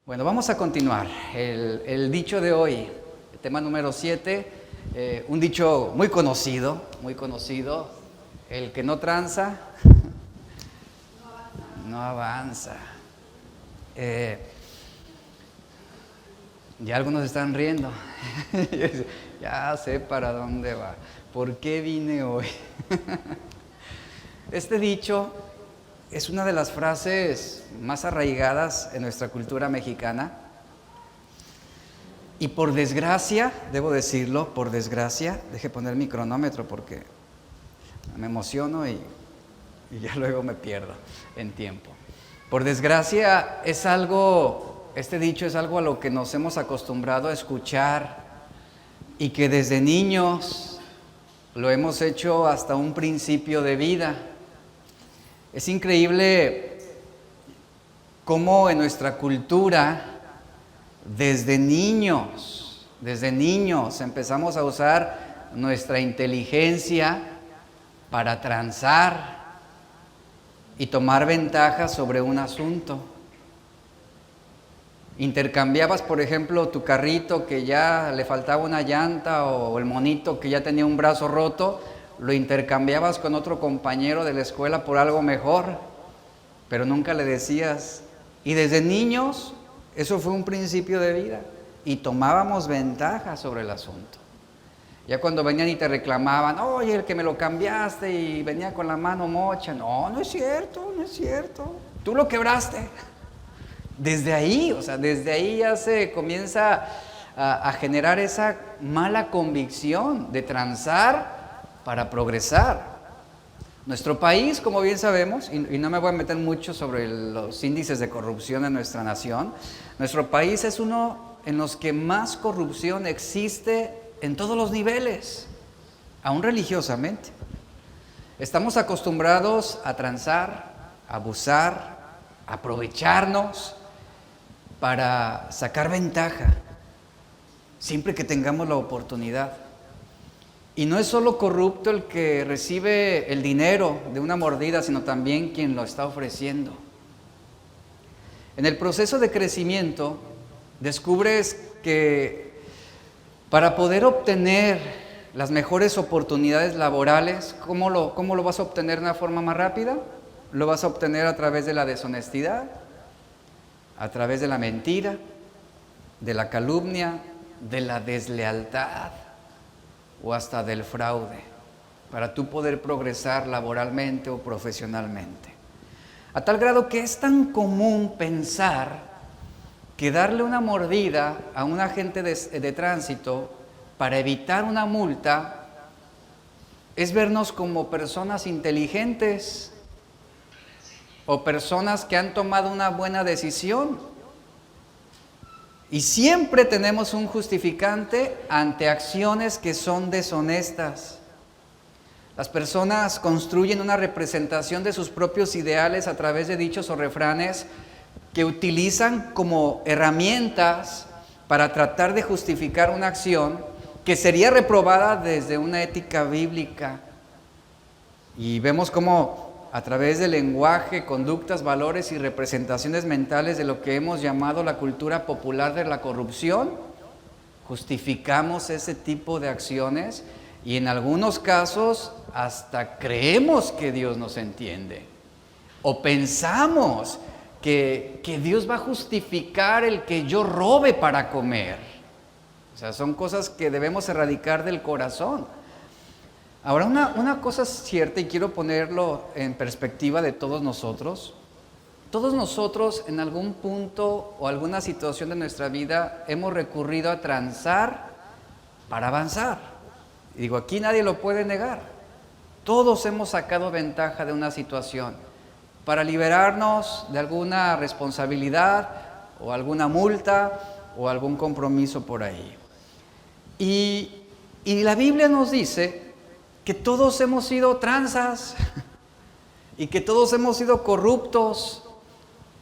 Bueno, vamos a continuar. El dicho de hoy, el tema número 7, un dicho muy conocido, el que no tranza, no avanza. Ya algunos están riendo, ya sé para dónde va, ¿por qué vine hoy? Este dicho es una de las frases más arraigadas en nuestra cultura mexicana y por desgracia, debo decirlo, por desgracia, deje poner mi cronómetro porque me emociono y ya luego me pierdo en tiempo. Por desgracia este dicho es algo a lo que nos hemos acostumbrado a escuchar y que desde niños lo hemos hecho hasta un principio de vida. Es increíble cómo en nuestra cultura, desde niños empezamos a usar nuestra inteligencia para transar y tomar ventaja sobre un asunto. Intercambiabas, por ejemplo, tu carrito que ya le faltaba una llanta o el monito que ya tenía un brazo roto, lo intercambiabas con otro compañero de la escuela por algo mejor, pero nunca le decías. Y desde niños, eso fue un principio de vida y tomábamos ventaja sobre el asunto. Ya cuando venían y te reclamaban, oye, el que me lo cambiaste y venía con la mano mocha, no es cierto, tú lo quebraste. Desde ahí ya se comienza a generar esa mala convicción de transar para progresar. Nuestro país, como bien sabemos, y no me voy a meter mucho sobre los índices de corrupción en nuestra nación, nuestro país es uno en los que más corrupción existe en todos los niveles, aún religiosamente. Estamos acostumbrados a transar, a abusar, a aprovecharnos para sacar ventaja, siempre que tengamos la oportunidad. Y no es solo corrupto el que recibe el dinero de una mordida, sino también quien lo está ofreciendo. En el proceso de crecimiento, descubres que para poder obtener las mejores oportunidades laborales, ¿cómo lo vas a obtener de una forma más rápida? Lo vas a obtener a través de la deshonestidad, a través de la mentira, de la calumnia, de la deslealtad o hasta del fraude, para tú poder progresar laboralmente o profesionalmente. A tal grado que es tan común pensar que darle una mordida a un agente de tránsito para evitar una multa es vernos como personas inteligentes o personas que han tomado una buena decisión. Y siempre tenemos un justificante ante acciones que son deshonestas. Las personas construyen una representación de sus propios ideales a través de dichos o refranes que utilizan como herramientas para tratar de justificar una acción que sería reprobada desde una ética bíblica. Y vemos cómo a través del lenguaje, conductas, valores y representaciones mentales de lo que hemos llamado la cultura popular de la corrupción, justificamos ese tipo de acciones y en algunos casos hasta creemos que Dios nos entiende o pensamos que Dios va a justificar el que yo robe para comer. O sea, son cosas que debemos erradicar del corazón. Ahora, una cosa es cierta y quiero ponerlo en perspectiva de todos nosotros. Todos nosotros en algún punto o alguna situación de nuestra vida hemos recurrido a transar para avanzar. Y digo, aquí nadie lo puede negar. Todos hemos sacado ventaja de una situación para liberarnos de alguna responsabilidad o alguna multa o algún compromiso por ahí. Y la Biblia nos dice que todos hemos sido tranzas y que todos hemos sido corruptos.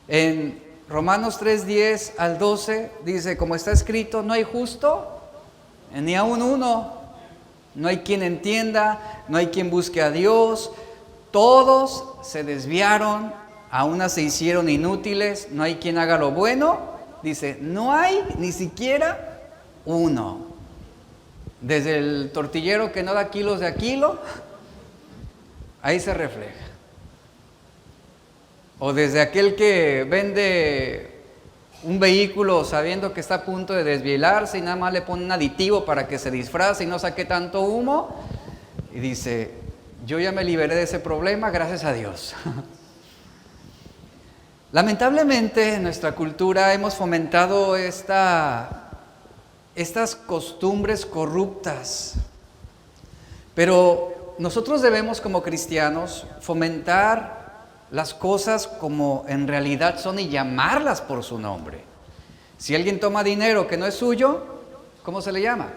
En Romanos 3:10 al 12 dice, como está escrito, no hay justo, ni aun uno, no hay quien entienda, no hay quien busque a Dios, todos se desviaron, a unas se hicieron inútiles, no hay quien haga lo bueno, Dice, no hay ni siquiera uno. Desde el tortillero que no da kilos de a kilo, ahí se refleja. O desde aquel que vende un vehículo sabiendo que está a punto de desvielarse y nada más le pone un aditivo para que se disfrace y no saque tanto humo. Y dice, yo ya me liberé de ese problema, gracias a Dios. Lamentablemente en nuestra cultura hemos fomentado estas costumbres corruptas. Pero nosotros debemos como cristianos fomentar las cosas como en realidad son y llamarlas por su nombre. Si alguien toma dinero que no es suyo, ¿cómo se le llama?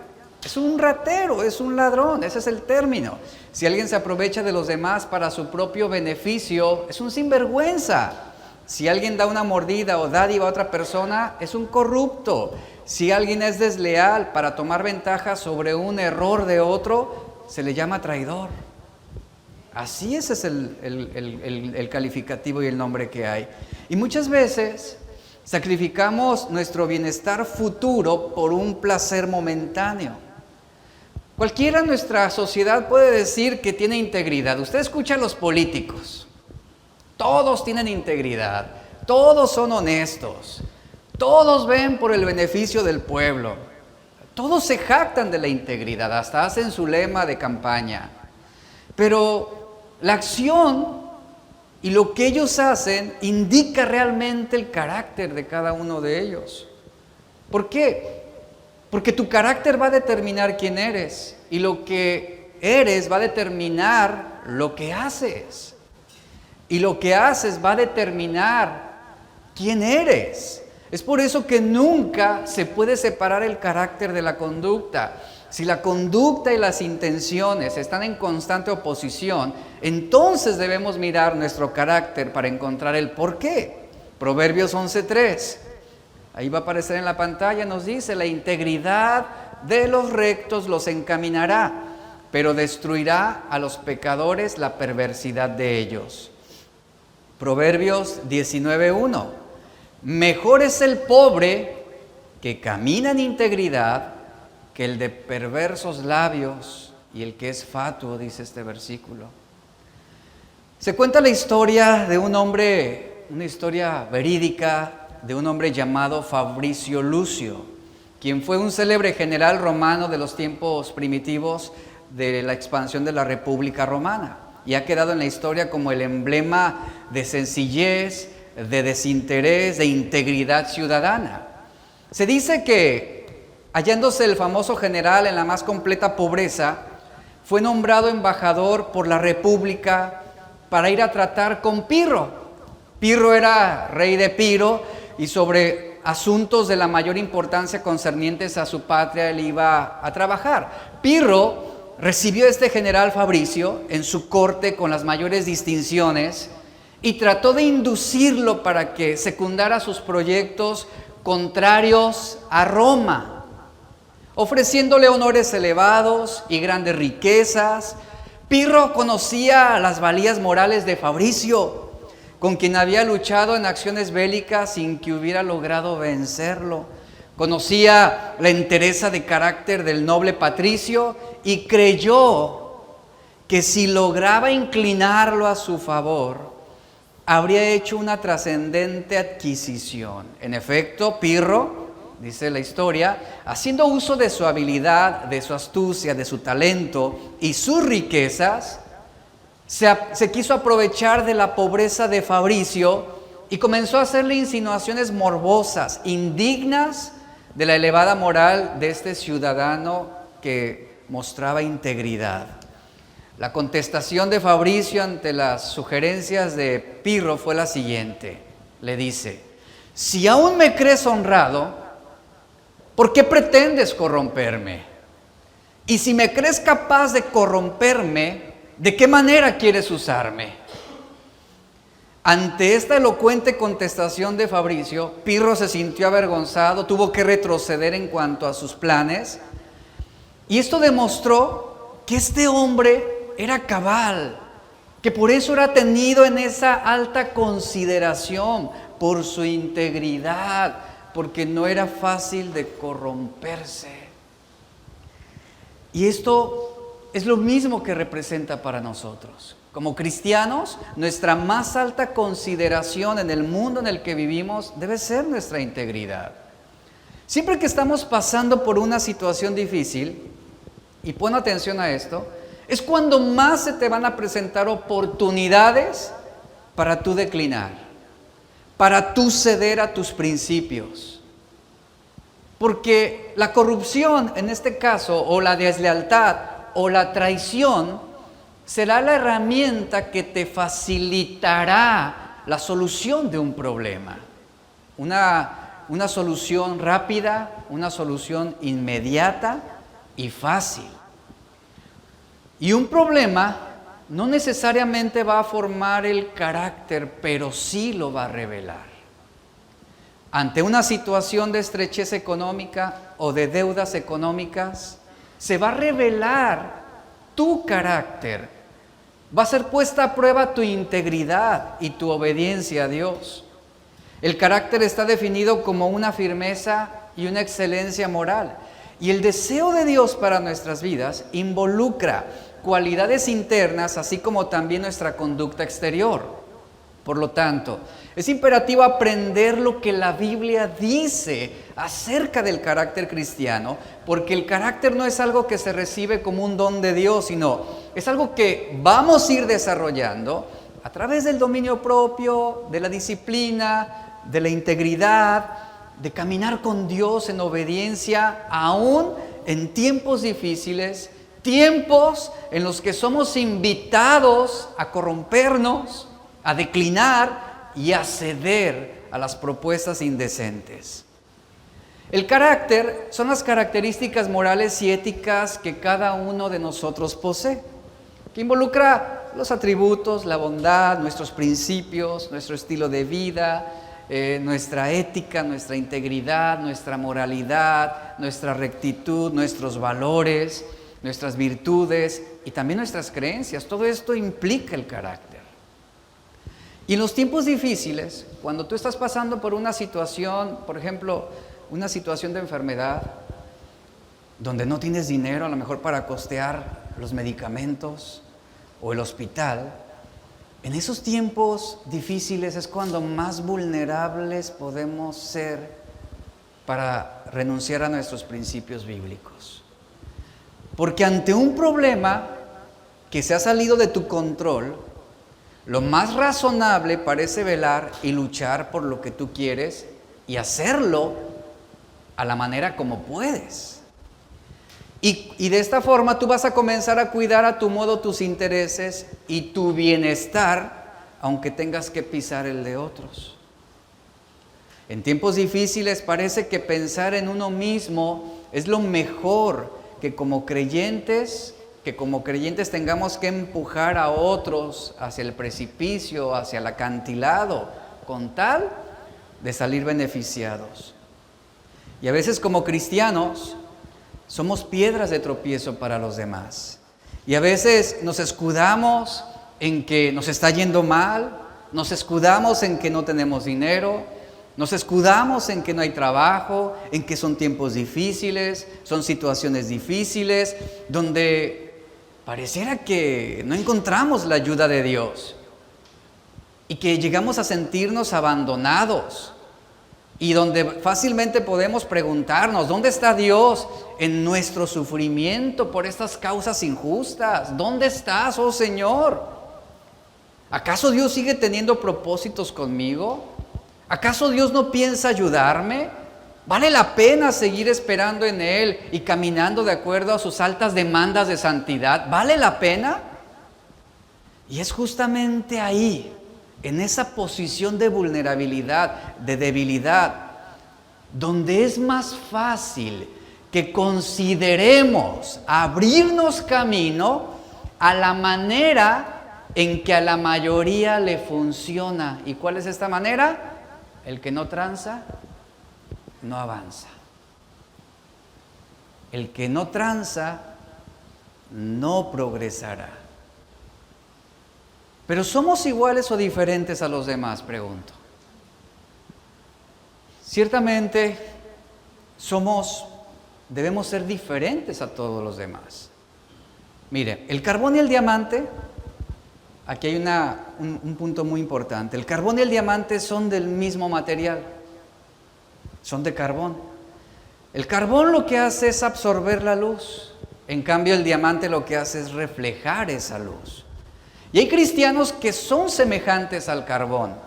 Es un ratero, es un ladrón, ese es el término. Si alguien se aprovecha de los demás para su propio beneficio, es un sinvergüenza. Si alguien da una mordida o dádiva a otra persona, es un corrupto. Si alguien es desleal para tomar ventaja sobre un error de otro, se le llama traidor. Así ese es el calificativo y el nombre que hay. Y muchas veces sacrificamos nuestro bienestar futuro por un placer momentáneo. Cualquiera en nuestra sociedad puede decir que tiene integridad. Usted escucha a los políticos. Todos tienen integridad. Todos son honestos. Todos ven por el beneficio del pueblo. Todos se jactan de la integridad. Hasta hacen su lema de campaña. Pero la acción y lo que ellos hacen indica realmente el carácter de cada uno de ellos. ¿Por qué? Porque tu carácter va a determinar quién eres y lo que eres va a determinar lo que haces. Y lo que haces va a determinar quién eres. Es por eso que nunca se puede separar el carácter de la conducta. Si la conducta y las intenciones están en constante oposición, entonces debemos mirar nuestro carácter para encontrar el por qué. Proverbios 11:3, ahí va a aparecer en la pantalla, nos dice, la integridad de los rectos los encaminará, pero destruirá a los pecadores la perversidad de ellos. Proverbios 19:1, mejor es el pobre que camina en integridad que el de perversos labios y el que es fatuo, dice este versículo. Se cuenta la historia de un hombre, una historia verídica de un hombre llamado Fabricio Lucio, quien fue un célebre general romano de los tiempos primitivos de la expansión de la República Romana y ha quedado en la historia como el emblema de sencillez, de desinterés, de integridad ciudadana. Se dice que hallándose el famoso general en la más completa pobreza, fue nombrado embajador por la República para ir a tratar con Pirro. Pirro era rey de Piro y sobre asuntos de la mayor importancia concernientes a su patria él iba a trabajar. Pirro recibió a este general Fabricio en su corte con las mayores distinciones y trató de inducirlo para que secundara sus proyectos contrarios a Roma, ofreciéndole honores elevados y grandes riquezas. Pirro conocía las valías morales de Fabricio, con quien había luchado en acciones bélicas sin que hubiera logrado vencerlo. Conocía la entereza de carácter del noble patricio y creyó que si lograba inclinarlo a su favor, habría hecho una trascendente adquisición. En efecto, Pirro, dice la historia, haciendo uso de su habilidad, de su astucia, de su talento y sus riquezas, se quiso aprovechar de la pobreza de Fabricio y comenzó a hacerle insinuaciones morbosas, indignas de la elevada moral de este ciudadano que mostraba integridad. La contestación de Fabricio ante las sugerencias de Pirro fue la siguiente. Le dice, si aún me crees honrado, ¿por qué pretendes corromperme? Y si me crees capaz de corromperme, ¿de qué manera quieres usarme? Ante esta elocuente contestación de Fabricio, Pirro se sintió avergonzado, tuvo que retroceder en cuanto a sus planes. Y esto demostró que este hombre era cabal, que por eso era tenido en esa alta consideración, por su integridad, porque no era fácil de corromperse. Y esto es lo mismo que representa para nosotros. Como cristianos, nuestra más alta consideración en el mundo en el que vivimos debe ser nuestra integridad. Siempre que estamos pasando por una situación difícil, y pon atención a esto, es cuando más se te van a presentar oportunidades para tú declinar, para tú ceder a tus principios. Porque la corrupción, en este caso, o la deslealtad, o la traición, será la herramienta que te facilitará la solución de un problema. Una solución rápida, una solución inmediata y fácil. Y un problema no necesariamente va a formar el carácter, pero sí lo va a revelar. Ante una situación de estrechez económica o de deudas económicas, se va a revelar tu carácter. Va a ser puesta a prueba tu integridad y tu obediencia a Dios. El carácter está definido como una firmeza y una excelencia moral. Y el deseo de Dios para nuestras vidas involucra cualidades internas, así como también nuestra conducta exterior. Por lo tanto, es imperativo aprender lo que la Biblia dice acerca del carácter cristiano, porque el carácter no es algo que se recibe como un don de Dios, sino es algo que vamos a ir desarrollando a través del dominio propio, de la disciplina, de la integridad, de caminar con Dios en obediencia, aún en tiempos difíciles, tiempos en los que somos invitados a corrompernos, a declinar y a ceder a las propuestas indecentes. El carácter son las características morales y éticas que cada uno de nosotros posee, que involucra los atributos, la bondad, nuestros principios, nuestro estilo de vida, nuestra ética, nuestra integridad, nuestra moralidad, nuestra rectitud, nuestros valores, nuestras virtudes y también nuestras creencias. Todo esto implica el carácter. Y en los tiempos difíciles, cuando tú estás pasando por una situación, por ejemplo, una situación de enfermedad, donde no tienes dinero a lo mejor para costear los medicamentos o el hospital, en esos tiempos difíciles es cuando más vulnerables podemos ser para renunciar a nuestros principios bíblicos. Porque ante un problema que se ha salido de tu control, lo más razonable parece velar y luchar por lo que tú quieres y hacerlo a la manera como puedes. Y de esta forma tú vas a comenzar a cuidar a tu modo tus intereses y tu bienestar, aunque tengas que pisar el de otros. En tiempos difíciles parece que pensar en uno mismo es lo mejor, que como creyentes tengamos que empujar a otros hacia el precipicio, hacia el acantilado, con tal de salir beneficiados. Y a veces como cristianos somos piedras de tropiezo para los demás. Y a veces nos escudamos en que nos está yendo mal, nos escudamos en que no tenemos dinero, nos escudamos en que no hay trabajo, en que son tiempos difíciles, son situaciones difíciles, donde pareciera que no encontramos la ayuda de Dios y que llegamos a sentirnos abandonados. Y donde fácilmente podemos preguntarnos, ¿dónde está Dios en nuestro sufrimiento por estas causas injustas? ¿Dónde estás, oh Señor? ¿Acaso Dios sigue teniendo propósitos conmigo? ¿Acaso Dios no piensa ayudarme? ¿Vale la pena seguir esperando en Él y caminando de acuerdo a sus altas demandas de santidad? ¿Vale la pena? Y es justamente ahí, en esa posición de vulnerabilidad, de debilidad, donde es más fácil que consideremos abrirnos camino a la manera en que a la mayoría le funciona. ¿Y cuál es esta manera? El que no tranza, no avanza. El que no tranza, no progresará. Pero ¿somos iguales o diferentes a los demás? Pregunto. Ciertamente debemos ser diferentes a todos los demás. Mire, el carbón y el diamante, aquí hay un punto muy importante. El carbón y el diamante son del mismo material, son de carbón. El carbón lo que hace es absorber la luz, en cambio el diamante lo que hace es reflejar esa luz. Y hay cristianos que son semejantes al carbón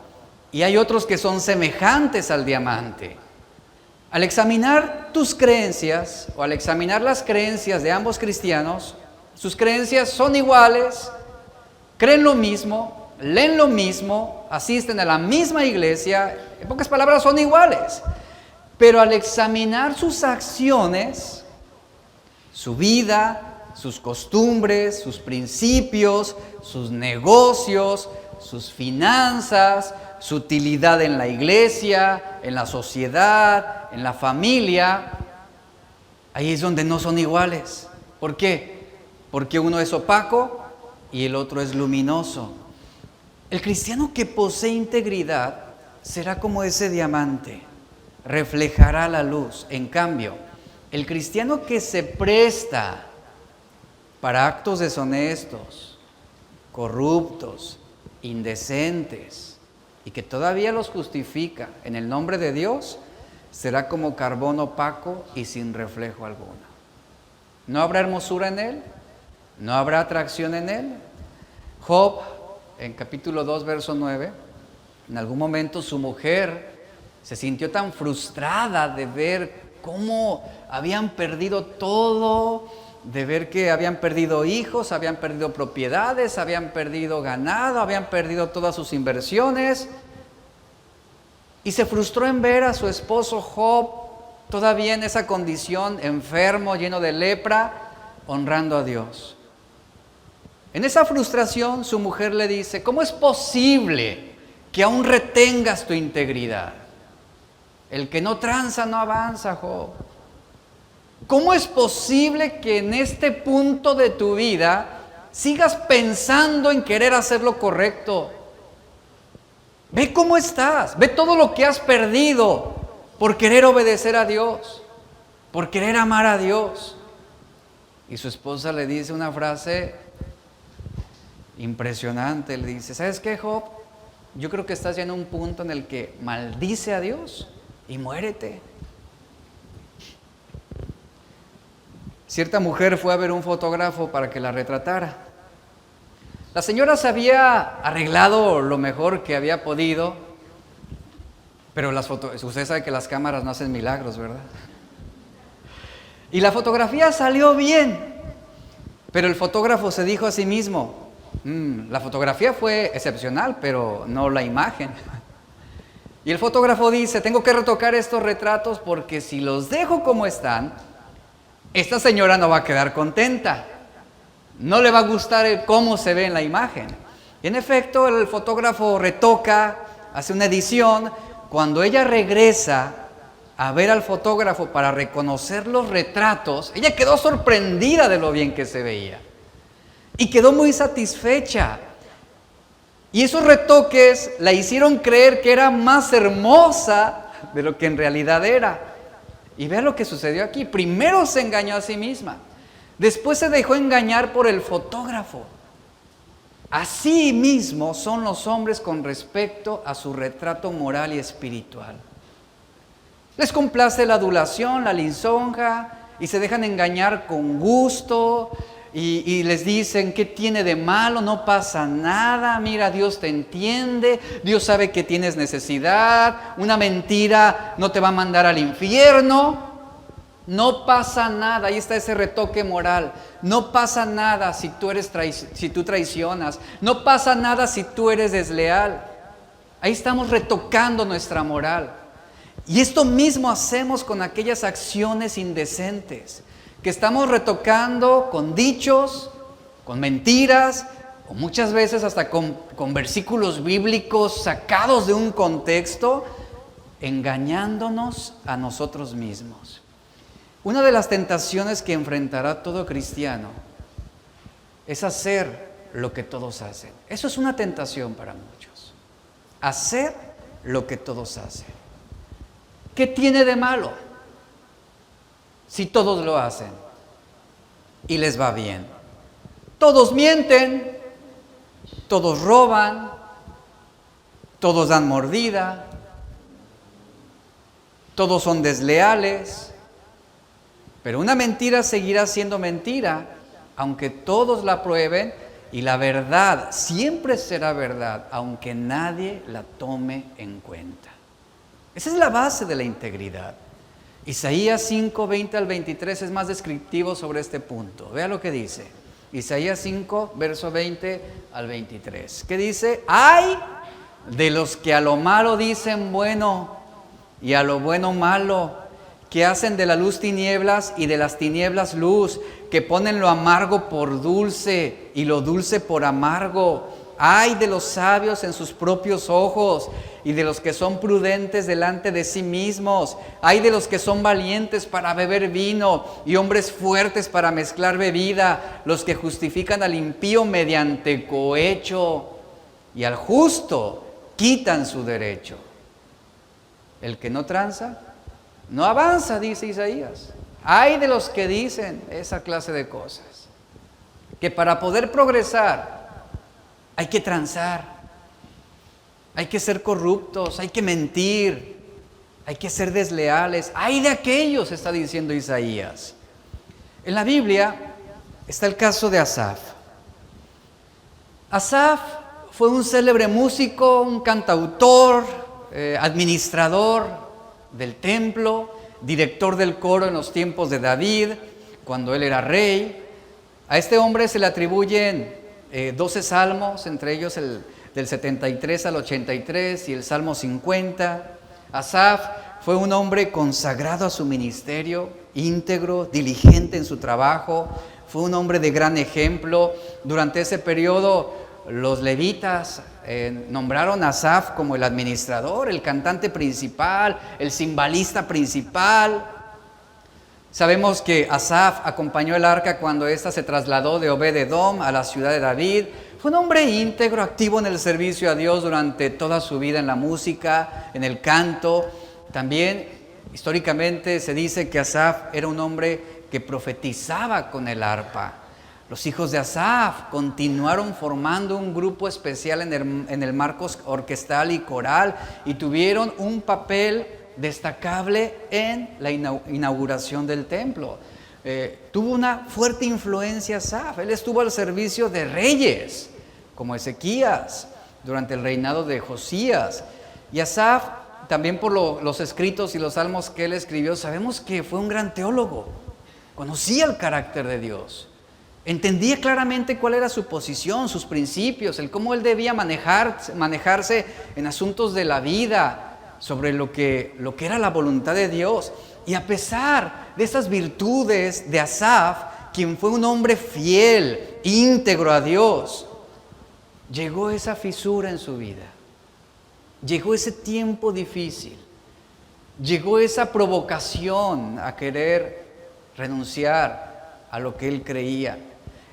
y hay otros que son semejantes al diamante. Al examinar tus creencias o al examinar las creencias de ambos cristianos, sus creencias son iguales, creen lo mismo, leen lo mismo, asisten a la misma iglesia, en pocas palabras son iguales. Pero al examinar sus acciones, su vida, sus costumbres, sus principios, sus negocios, sus finanzas, su utilidad en la iglesia, en la sociedad, en la familia, ahí es donde no son iguales. ¿Por qué? Porque uno es opaco y el otro es luminoso. El cristiano que posee integridad será como ese diamante, reflejará la luz. En cambio, el cristiano que se presta para actos deshonestos, corruptos, indecentes, y que todavía los justifica en el nombre de Dios, será como carbón opaco y sin reflejo alguno. No habrá hermosura en él, no habrá atracción en él. Job, en capítulo 2, verso 9, en algún momento su mujer se sintió tan frustrada de ver cómo habían perdido todo, de ver que habían perdido hijos, habían perdido propiedades, habían perdido ganado, habían perdido todas sus inversiones. Y se frustró en ver a su esposo Job todavía en esa condición, enfermo, lleno de lepra, honrando a Dios. En esa frustración su mujer le dice: ¿cómo es posible que aún retengas tu integridad? El que no tranza no avanza, Job. ¿Cómo es posible que en este punto de tu vida sigas pensando en querer hacer lo correcto? Ve cómo estás, ve todo lo que has perdido por querer obedecer a Dios, por querer amar a Dios. Y su esposa le dice una frase impresionante, le dice: ¿sabes qué, Job? Yo creo que estás ya en un punto en el que maldice a Dios y muérete. Cierta mujer fue a ver un fotógrafo para que la retratara. La señora se había arreglado lo mejor que había podido, pero usted sabe que las cámaras no hacen milagros, ¿verdad? Y la fotografía salió bien, pero el fotógrafo se dijo a sí mismo: la fotografía fue excepcional, pero no la imagen. Y el fotógrafo dice: tengo que retocar estos retratos porque si los dejo como están, esta señora no va a quedar contenta. No le va a gustar cómo se ve en la imagen. Y en efecto, el fotógrafo retoca, hace una edición. Cuando ella regresa a ver al fotógrafo para reconocer los retratos, ella quedó sorprendida de lo bien que se veía. Y quedó muy satisfecha. Y esos retoques la hicieron creer que era más hermosa de lo que en realidad era. Y vea lo que sucedió aquí. Primero se engañó a sí misma. Después se dejó engañar por el fotógrafo. Así mismo son los hombres con respecto a su retrato moral y espiritual. Les complace la adulación, la lisonja, y se dejan engañar con gusto, y les dicen: ¿qué tiene de malo? No pasa nada, mira, Dios te entiende, Dios sabe que tienes necesidad, una mentira no te va a mandar al infierno. No pasa nada, ahí está ese retoque moral. No pasa nada si tú traicionas. No pasa nada si tú eres desleal. Ahí estamos retocando nuestra moral. Y esto mismo hacemos con aquellas acciones indecentes, que estamos retocando con dichos, con mentiras, o muchas veces hasta con versículos bíblicos sacados de un contexto, engañándonos a nosotros mismos. Una de las tentaciones que enfrentará todo cristiano es hacer lo que todos hacen. Eso es una tentación para muchos. Hacer lo que todos hacen. ¿Qué tiene de malo si todos lo hacen y les va bien? Todos mienten, todos roban, todos dan mordida, todos son desleales, pero una mentira seguirá siendo mentira, aunque todos la prueben, y la verdad siempre será verdad, aunque nadie la tome en cuenta. Esa es la base de la integridad. Isaías 5, 20 al 23 es más descriptivo sobre este punto. Vea lo que dice. Isaías 5, verso 20 al 23. ¿Qué dice? ¡Ay de los que a lo malo dicen bueno y a lo bueno malo, que hacen de la luz tinieblas y de las tinieblas luz, que ponen lo amargo por dulce y lo dulce por amargo! ¡Ay de los sabios en sus propios ojos y de los que son prudentes delante de sí mismos! ¡Ay de los que son valientes para beber vino y hombres fuertes para mezclar bebida! Los que justifican al impío mediante cohecho y al justo quitan su derecho. El que no tranza, no avanza, dice Isaías. ¡Ay de los que dicen esa clase de cosas! Que para poder progresar hay que transar, hay que ser corruptos, hay que mentir, hay que ser desleales. ¡Ay de aquellos!, está diciendo Isaías. En la Biblia está el caso de Asaf. Asaf fue un célebre músico, un cantautor, administrador del templo, director del coro en los tiempos de David, cuando él era rey. A este hombre se le atribuyen 12 salmos, entre ellos el del 73 al 83 y el Salmo 50. Asaf fue un hombre consagrado a su ministerio, íntegro, diligente en su trabajo, fue un hombre de gran ejemplo. Durante ese periodo los levitas nombraron a Asaf como el administrador, el cantante principal, el cimbalista principal. Sabemos que Asaf acompañó el arca cuando ésta se trasladó de Obed-Edom a la ciudad de David. Fue un hombre íntegro, activo en el servicio a Dios durante toda su vida en la música, en el canto. También históricamente se dice que Asaf era un hombre que profetizaba con el arpa. Los hijos de Asaf continuaron formando un grupo especial en el marco orquestal y coral y tuvieron un papel destacable en la inauguración del templo. Tuvo una fuerte influencia Asaf. Él estuvo al servicio de reyes como Ezequías durante el reinado de Josías. Y Asaf, también por los escritos y los salmos que él escribió, sabemos que fue un gran teólogo. Conocía el carácter de Dios. Entendía claramente cuál era su posición, sus principios, el cómo él debía manejarse en asuntos de la vida, sobre lo que era la voluntad de Dios. Y a pesar de esas virtudes de Asaf, quien fue un hombre fiel, íntegro a Dios, llegó esa fisura en su vida. Llegó ese tiempo difícil. Llegó esa provocación a querer renunciar a lo que él creía.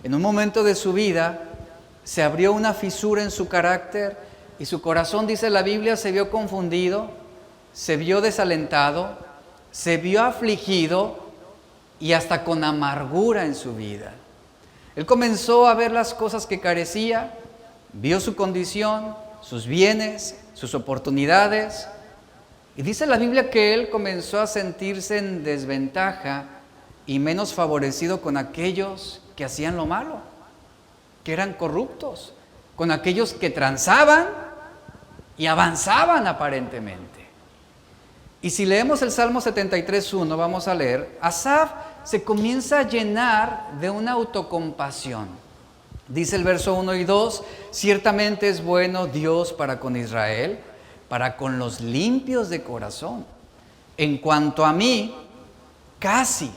En un momento de su vida se abrió una fisura en su carácter y su corazón, dice la Biblia, se vio confundido, se vio desalentado, se vio afligido y hasta con amargura en su vida. Él comenzó a ver las cosas que carecía, vio su condición, sus bienes, sus oportunidades, y dice la Biblia que él comenzó a sentirse en desventaja y menos favorecido con aquellos que hacían lo malo, que eran corruptos, con aquellos que transaban y avanzaban aparentemente. Y si leemos el Salmo 73:1, vamos a leer, Asaf se comienza a llenar de una autocompasión. Dice el verso 1 y 2, ciertamente es bueno Dios para con Israel, para con los limpios de corazón. En cuanto a mí, casi,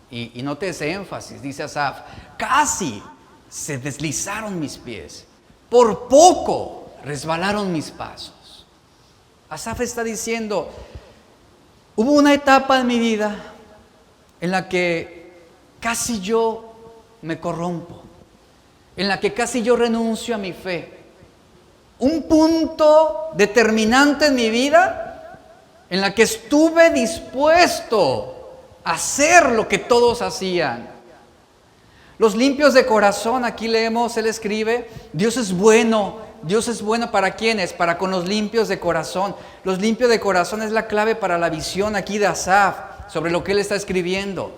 y note ese énfasis, dice Asaf, casi se deslizaron mis pies, por poco resbalaron mis pasos. Asaf está diciendo, hubo una etapa en mi vida en la que casi yo me corrompo, en la que casi yo renuncio a mi fe. Un punto determinante en mi vida en la que estuve dispuesto a hacer lo que todos hacían. Los limpios de corazón, aquí leemos, él escribe, Dios es bueno ¿para quiénes? Para con los limpios de corazón. Los limpios de corazón es la clave para la visión aquí de Asaf sobre lo que él está escribiendo.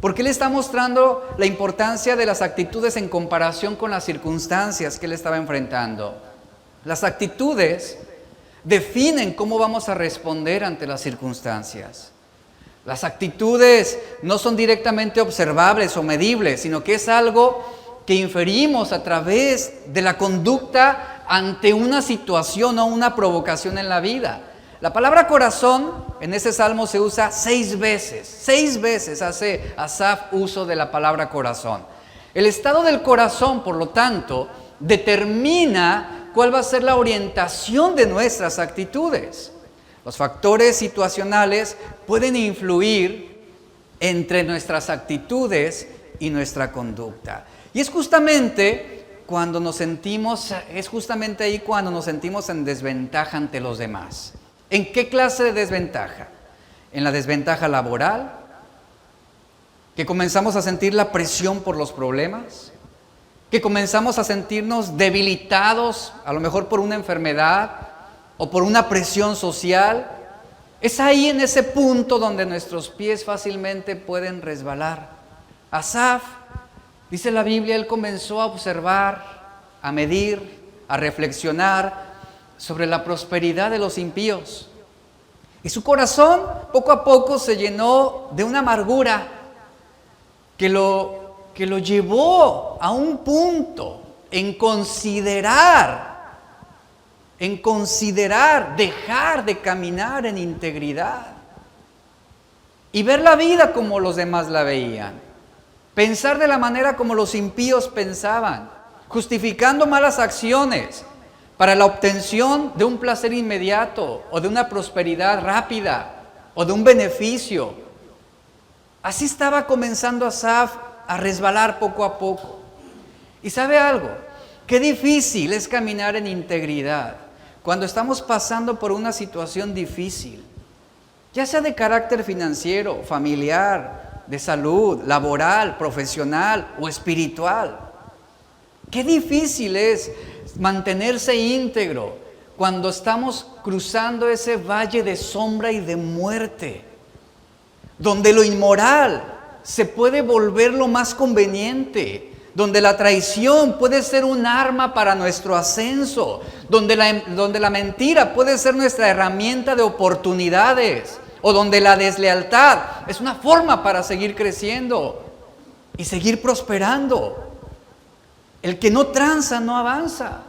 Porque él está mostrando la importancia de las actitudes en comparación con las circunstancias que él estaba enfrentando. Las actitudes definen cómo vamos a responder ante las circunstancias. Las actitudes no son directamente observables o medibles, sino que es algo que inferimos a través de la conducta ante una situación o una provocación en la vida. La palabra corazón en ese salmo se usa 6 veces. 6 veces hace Asaf uso de la palabra corazón. El estado del corazón, por lo tanto, determina cuál va a ser la orientación de nuestras actitudes. Los factores situacionales pueden influir entre nuestras actitudes y nuestra conducta. Y es justamente ahí cuando nos sentimos en desventaja ante los demás. ¿En qué clase de desventaja? En la desventaja laboral, que comenzamos a sentir la presión por los problemas, que comenzamos a sentirnos debilitados, a lo mejor por una enfermedad o por una presión social. Es ahí en ese punto donde nuestros pies fácilmente pueden resbalar. Asaf, dice la Biblia, él comenzó a observar, a medir, a reflexionar sobre la prosperidad de los impíos. Y su corazón poco a poco se llenó de una amargura que lo llevó a un punto en considerar dejar de caminar en integridad y ver la vida como los demás la veían, pensar de la manera como los impíos pensaban, justificando malas acciones para la obtención de un placer inmediato o de una prosperidad rápida o de un beneficio. Así estaba comenzando Asaf a resbalar poco a poco. ¿Y sabe algo? Qué difícil es caminar en integridad cuando estamos pasando por una situación difícil, ya sea de carácter financiero, familiar, de salud, laboral, profesional o espiritual. Qué difícil es mantenerse íntegro cuando estamos cruzando ese valle de sombra y de muerte, donde lo inmoral se puede volver lo más conveniente, donde la traición puede ser un arma para nuestro ascenso, donde la mentira puede ser nuestra herramienta de oportunidades, o donde la deslealtad es una forma para seguir creciendo y seguir prosperando. El que no tranza no avanza,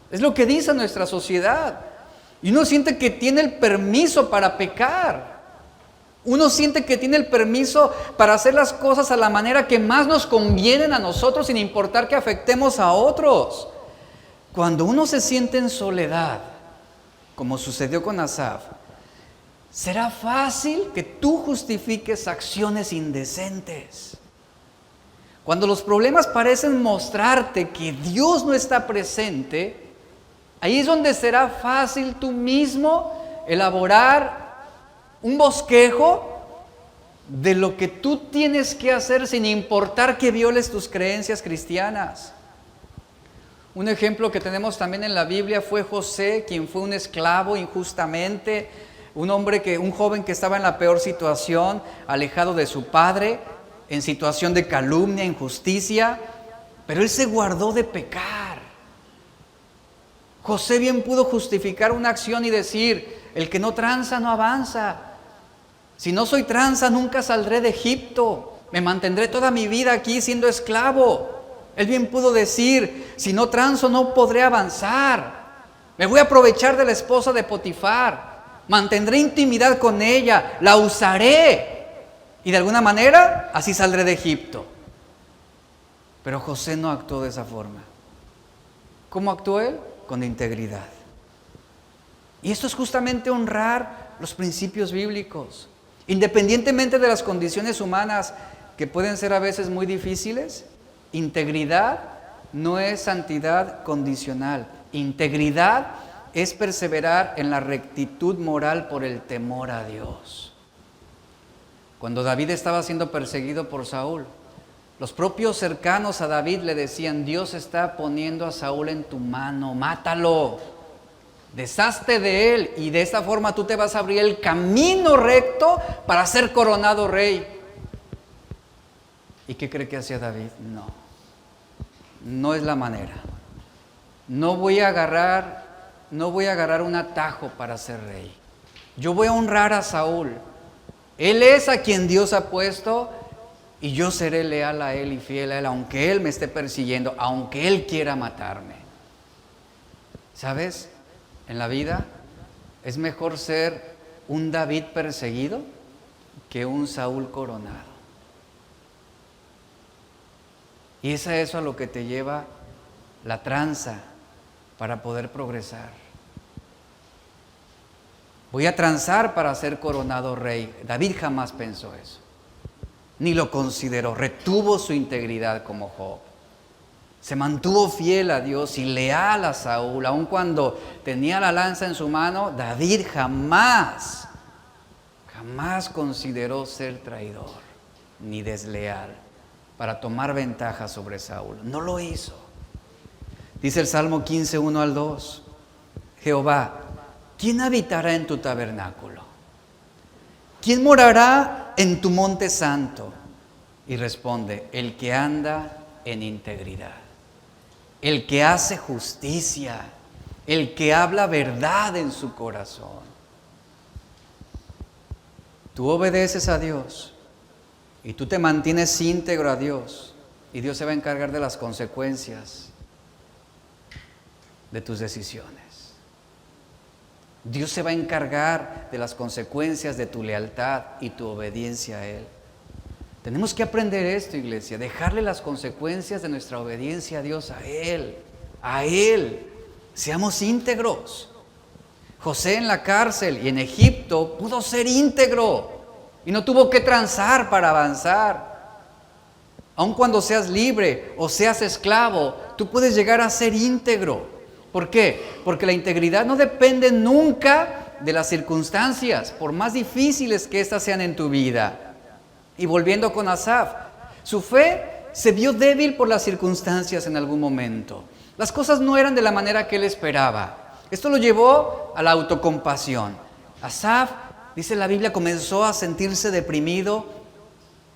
es lo que dice nuestra sociedad. Y uno siente que tiene el permiso para pecar. Uno siente que tiene el permiso para hacer las cosas a la manera que más nos convienen a nosotros, sin importar que afectemos a otros. Cuando uno se siente en soledad, como sucedió con Asaf, será fácil que tú justifiques acciones indecentes. Cuando los problemas parecen mostrarte que Dios no está presente, ahí es donde será fácil tú mismo elaborar un bosquejo de lo que tú tienes que hacer sin importar que violes tus creencias cristianas. Un ejemplo que tenemos también en la Biblia fue José, quien fue un esclavo injustamente, un joven que estaba en la peor situación, alejado de su padre, en situación de calumnia, injusticia, pero él se guardó de pecar. José bien pudo justificar una acción y decir: el que no tranza no avanza. Si no soy tranza, nunca saldré de Egipto. Me mantendré toda mi vida aquí siendo esclavo. Él bien pudo decir: si no tranzo, no podré avanzar. Me voy a aprovechar de la esposa de Potifar. Mantendré intimidad con ella. La usaré. Y de alguna manera, así saldré de Egipto. Pero José no actuó de esa forma. ¿Cómo actuó él? Con integridad. Y esto es justamente honrar los principios bíblicos. Independientemente de las condiciones humanas que pueden ser a veces muy difíciles, integridad no es santidad condicional. Integridad es perseverar en la rectitud moral por el temor a Dios. Cuando David estaba siendo perseguido por Saúl, los propios cercanos a David le decían: Dios está poniendo a Saúl en tu mano, mátalo, deshazte de él, y de esta forma tú te vas a abrir el camino recto para ser coronado rey. ¿Y qué cree que hacía David? No es la manera. No voy a agarrar un atajo para ser rey. Yo voy a honrar a Saúl. Él es a quien Dios ha puesto, y yo seré leal a él y fiel a él, aunque él me esté persiguiendo, aunque él quiera matarme. ¿Sabes? En la vida es mejor ser un David perseguido que un Saúl coronado. Y es a eso a lo que te lleva la tranza para poder progresar. Voy a transar para ser coronado rey. David jamás pensó eso, ni lo consideró. Retuvo su integridad como Job. Se mantuvo fiel a Dios y leal a Saúl. Aun cuando tenía la lanza en su mano, David jamás consideró ser traidor ni desleal para tomar ventaja sobre Saúl. No lo hizo. Dice el Salmo 15, 1 al 2. Jehová, ¿quién habitará en tu tabernáculo? ¿Quién morará en tu monte santo? Y responde: el que anda en integridad, el que hace justicia, el que habla verdad en su corazón. Tú obedeces a Dios y tú te mantienes íntegro a Dios, y Dios se va a encargar de las consecuencias de tus decisiones. Dios se va a encargar de las consecuencias de tu lealtad y tu obediencia a Él. Tenemos que aprender esto, iglesia, dejarle las consecuencias de nuestra obediencia a Dios a Él. A Él. Seamos íntegros. José en la cárcel y en Egipto pudo ser íntegro y no tuvo que transar para avanzar. Aun cuando seas libre o seas esclavo, tú puedes llegar a ser íntegro. ¿Por qué? Porque la integridad no depende nunca de las circunstancias, por más difíciles que éstas sean en tu vida. Y volviendo con Asaf, su fe se vio débil por las circunstancias en algún momento. Las cosas no eran de la manera que él esperaba. Esto lo llevó a la autocompasión. Asaf, dice la Biblia, comenzó a sentirse deprimido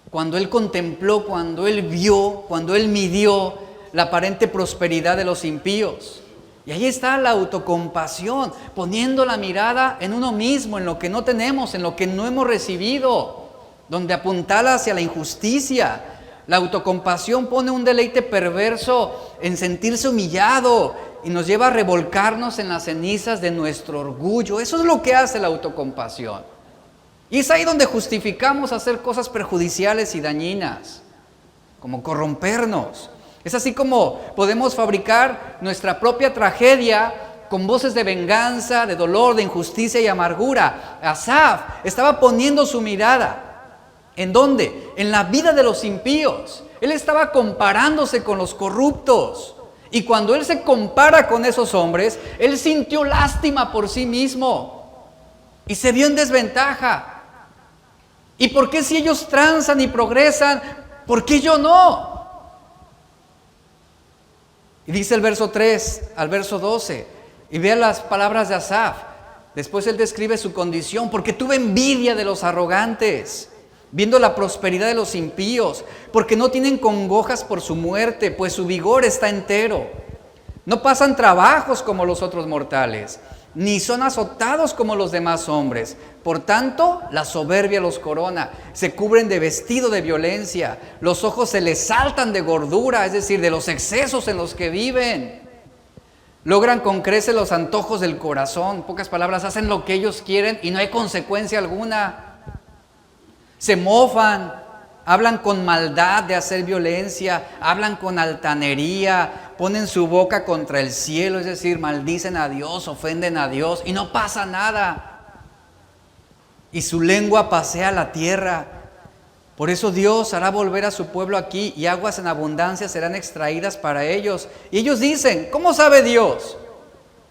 cuando él contempló, cuando él vio, cuando él midió la aparente prosperidad de los impíos. Y ahí está la autocompasión, poniendo la mirada en uno mismo, en lo que no tenemos, en lo que no hemos recibido, donde apuntala hacia la injusticia. La autocompasión pone un deleite perverso en sentirse humillado y nos lleva a revolcarnos en las cenizas de nuestro orgullo. Eso es lo que hace la autocompasión. Y es ahí donde justificamos hacer cosas perjudiciales y dañinas, como corrompernos. Es así como podemos fabricar nuestra propia tragedia con voces de venganza, de dolor, de injusticia y amargura. Asaf estaba poniendo su mirada. ¿En dónde? En la vida de los impíos. Él estaba comparándose con los corruptos. Y cuando él se compara con esos hombres, él sintió lástima por sí mismo. Y se vio en desventaja. ¿Y por qué si ellos transan y progresan, por qué yo no? Y dice el verso 3 al verso 12, y vea las palabras de Asaf. Después él describe su condición: porque tuve envidia de los arrogantes, viendo la prosperidad de los impíos, porque no tienen congojas por su muerte, pues su vigor está entero. No pasan trabajos como los otros mortales, ni son azotados como los demás hombres. Por tanto, la soberbia los corona, se cubren de vestido de violencia, los ojos se les saltan de gordura, es decir, de los excesos en los que viven. Logran con creces los antojos del corazón, en pocas palabras, hacen lo que ellos quieren y no hay consecuencia alguna. Se mofan, hablan con maldad de hacer violencia, hablan con altanería, ponen su boca contra el cielo, es decir, maldicen a Dios, ofenden a Dios y no pasa nada. Y su lengua pasea la tierra. Por eso Dios hará volver a su pueblo aquí y aguas en abundancia serán extraídas para ellos. Y ellos dicen: ¿cómo sabe Dios?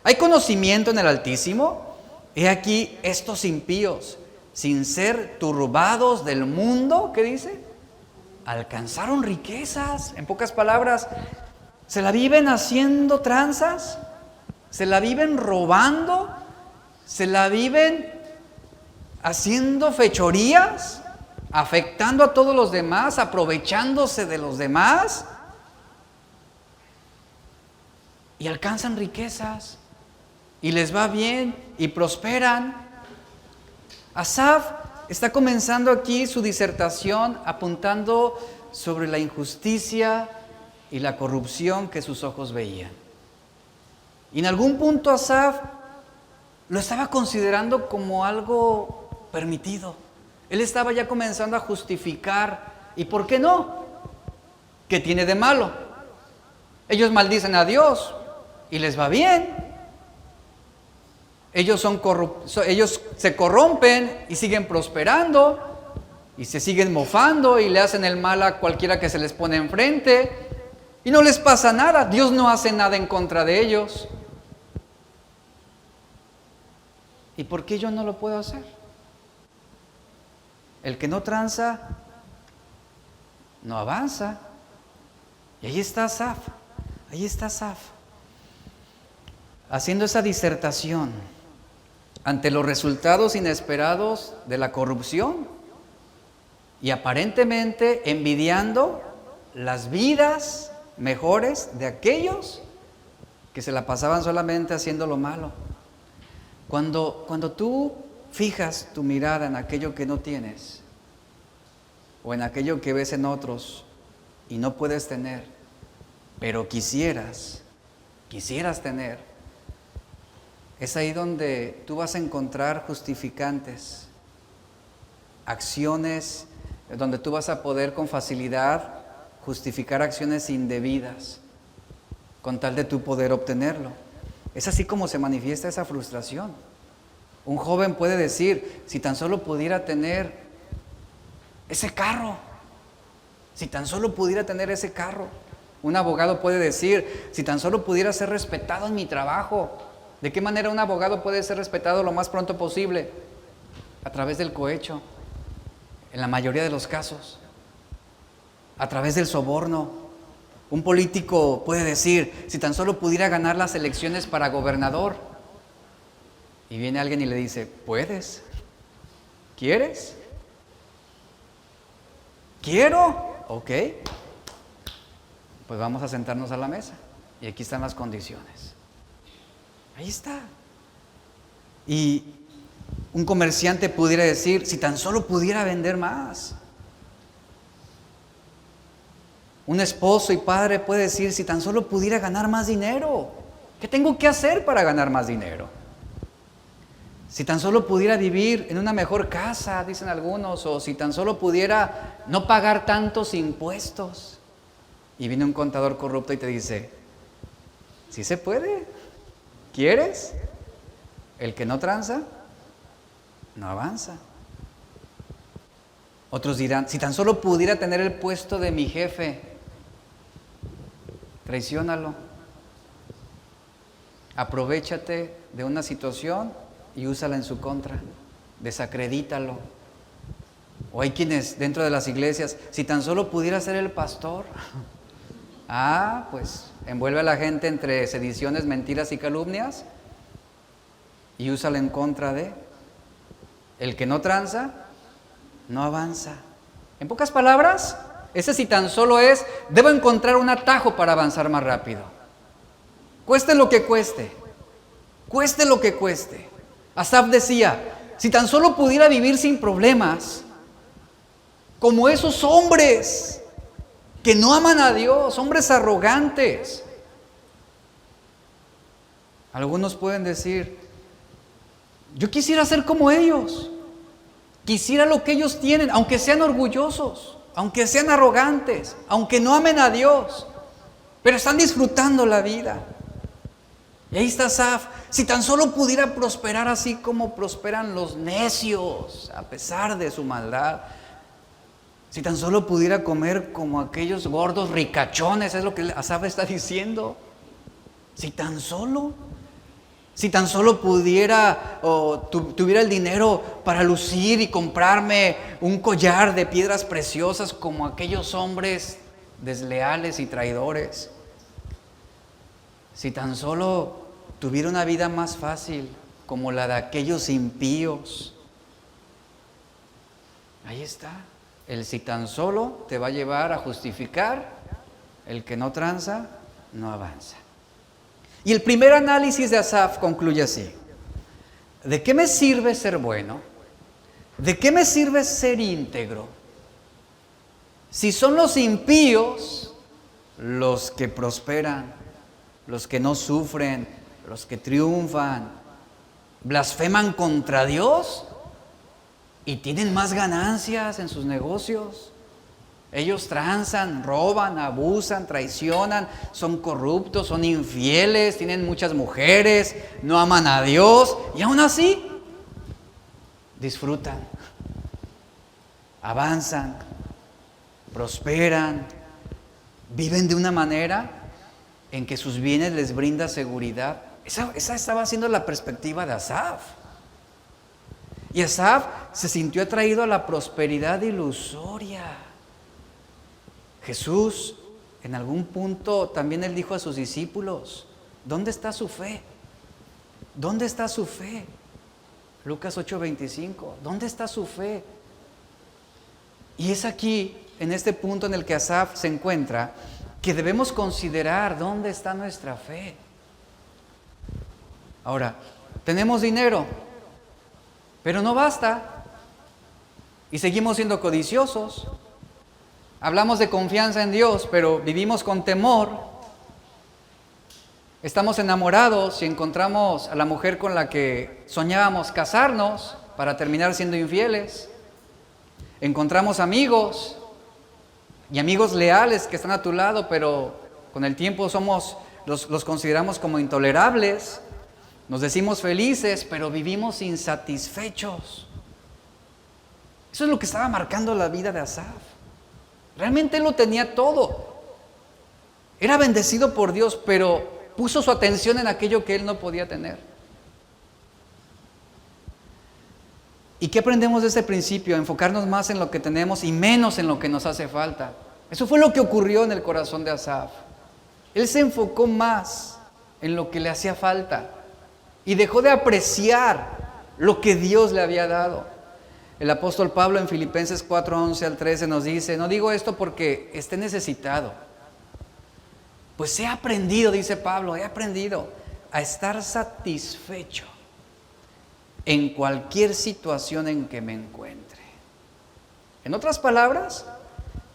¿Hay conocimiento en el Altísimo? He aquí estos impíos, sin ser turbados del mundo, ¿qué dice? Alcanzaron riquezas. En pocas palabras, se la viven haciendo tranzas, se la viven robando, se la viven haciendo fechorías, afectando a todos los demás, aprovechándose de los demás, y alcanzan riquezas, y les va bien, y prosperan. Asaf está comenzando aquí su disertación apuntando sobre la injusticia y la corrupción que sus ojos veían. Y en algún punto Asaf lo estaba considerando como algo permitido. Él estaba ya comenzando a justificar. ¿Y por qué no? ¿Qué tiene de malo? Ellos maldicen a Dios y les va bien. Ellos se corrompen y siguen prosperando y se siguen mofando y le hacen el mal a cualquiera que se les pone enfrente y no les pasa nada. Dios no hace nada en contra de ellos. ¿Y por qué yo no lo puedo hacer? El que no tranza, no avanza. Y ahí está Asaf, haciendo esa disertación ante los resultados inesperados de la corrupción y aparentemente envidiando las vidas mejores de aquellos que se la pasaban solamente haciendo lo malo. Cuando tú fijas tu mirada en aquello que no tienes o en aquello que ves en otros y no puedes tener, pero quisieras tener, es ahí donde tú vas a encontrar justificantes, acciones donde tú vas a poder con facilidad justificar acciones indebidas con tal de tú poder obtenerlo. Es así como se manifiesta esa frustración. Un joven puede decir, si tan solo pudiera tener ese carro, si tan solo pudiera tener ese carro. Un abogado puede decir, si tan solo pudiera ser respetado en mi trabajo. ¿De qué manera un abogado puede ser respetado lo más pronto posible? A través del cohecho, en la mayoría de los casos, a través del soborno. Un político puede decir, si tan solo pudiera ganar las elecciones para gobernador. Y viene alguien y le dice, ¿puedes? ¿Quieres? ¿Quiero? Ok. Pues vamos a sentarnos a la mesa. Y aquí están las condiciones. Ahí está. Y un comerciante pudiera decir, si tan solo pudiera vender más. Un esposo y padre puede decir, si tan solo pudiera ganar más dinero. ¿Qué tengo que hacer para ganar más dinero? Si tan solo pudiera vivir en una mejor casa, dicen algunos, o si tan solo pudiera no pagar tantos impuestos. Y viene un contador corrupto y te dice, ¿sí se puede? ¿Quieres? El que no tranza, no avanza. Otros dirán, si tan solo pudiera tener el puesto de mi jefe, traiciónalo. Aprovéchate de una situación y úsala en su contra. Desacredítalo. O hay quienes dentro de las iglesias, si tan solo pudiera ser el pastor, pues envuelve a la gente entre sediciones, mentiras y calumnias y úsala en contra de. El que no tranza, no avanza. En pocas palabras, ese si tan solo es, debo encontrar un atajo para avanzar más rápido. Cueste lo que cueste. Cueste lo que cueste. Asaf decía, si tan solo pudiera vivir sin problemas, como esos hombres que no aman a Dios, hombres arrogantes. Algunos pueden decir, yo quisiera ser como ellos, quisiera lo que ellos tienen, aunque sean orgullosos, aunque sean arrogantes, aunque no amen a Dios, pero están disfrutando la vida. Y ahí está Asaf, si tan solo pudiera prosperar así como prosperan los necios, a pesar de su maldad. Si tan solo pudiera comer como aquellos gordos ricachones, es lo que Asaf está diciendo. Si tan solo. Si tan solo pudiera o tuviera el dinero para lucir y comprarme un collar de piedras preciosas como aquellos hombres desleales y traidores. Si tan solo tuviera una vida más fácil como la de aquellos impíos. Ahí está. El si tan solo te va a llevar a justificar, el que no tranza, no avanza. Y el primer análisis de Asaf concluye así: ¿de qué me sirve ser bueno? ¿De qué me sirve ser íntegro? Si son los impíos los que prosperan, los que no sufren, los que triunfan, blasfeman contra Dios y tienen más ganancias en sus negocios. Ellos tranzan, roban, abusan, traicionan, son corruptos, son infieles, tienen muchas mujeres, no aman a Dios y aún así disfrutan, avanzan, prosperan, viven de una manera en que sus bienes les brinda seguridad. Esa estaba siendo la perspectiva de Asaf. Y Asaf se sintió atraído a la prosperidad ilusoria. Jesús, en algún punto, también él dijo a sus discípulos: ¿dónde está su fe? ¿Dónde está su fe? Lucas 8:25, ¿dónde está su fe? Y es aquí, en este punto en el que Asaf se encuentra, que debemos considerar dónde está nuestra fe. Ahora, tenemos dinero, pero no basta, y seguimos siendo codiciosos. Hablamos de confianza en Dios, pero vivimos con temor. Estamos enamorados y encontramos a la mujer con la que soñábamos casarnos para terminar siendo infieles. Encontramos amigos y amigos leales que están a tu lado, pero con el tiempo los consideramos como intolerables. Nos decimos felices, pero vivimos insatisfechos. Eso es lo que estaba marcando la vida de Asaf. Realmente él lo tenía todo. Era bendecido por Dios, pero puso su atención en aquello que él no podía tener. ¿Y qué aprendemos de este principio? Enfocarnos más en lo que tenemos y menos en lo que nos hace falta. Eso fue lo que ocurrió en el corazón de Asaf. Él se enfocó más en lo que le hacía falta y dejó de apreciar lo que Dios le había dado. El apóstol Pablo en Filipenses 4:11-13 nos dice: no digo esto porque esté necesitado, pues he aprendido, dice Pablo, he aprendido a estar satisfecho en cualquier situación en que me encuentre. En otras palabras,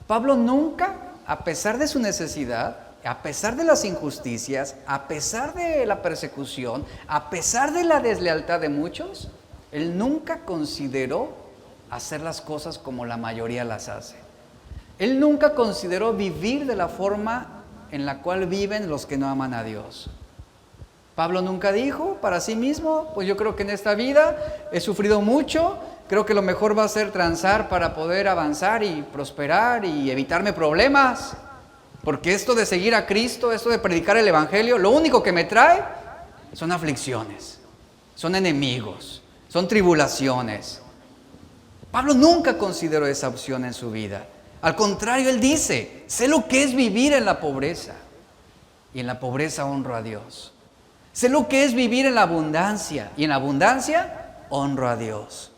Pablo nunca, a pesar de su necesidad, a pesar de las injusticias, a pesar de la persecución, a pesar de la deslealtad de muchos, él nunca consideró hacer las cosas como la mayoría las hace. Él nunca consideró vivir de la forma en la cual viven los que no aman a Dios. Pablo nunca dijo para sí mismo: pues yo creo que en esta vida he sufrido mucho, creo que lo mejor va a ser transar para poder avanzar y prosperar y evitarme problemas, porque esto de seguir a Cristo, esto de predicar el Evangelio, lo único que me trae son aflicciones, son enemigos, son tribulaciones. Pablo nunca consideró esa opción en su vida. Al contrario, él dice: sé lo que es vivir en la pobreza, y en la pobreza honro a Dios. Sé lo que es vivir en la abundancia, y en la abundancia honro a Dios.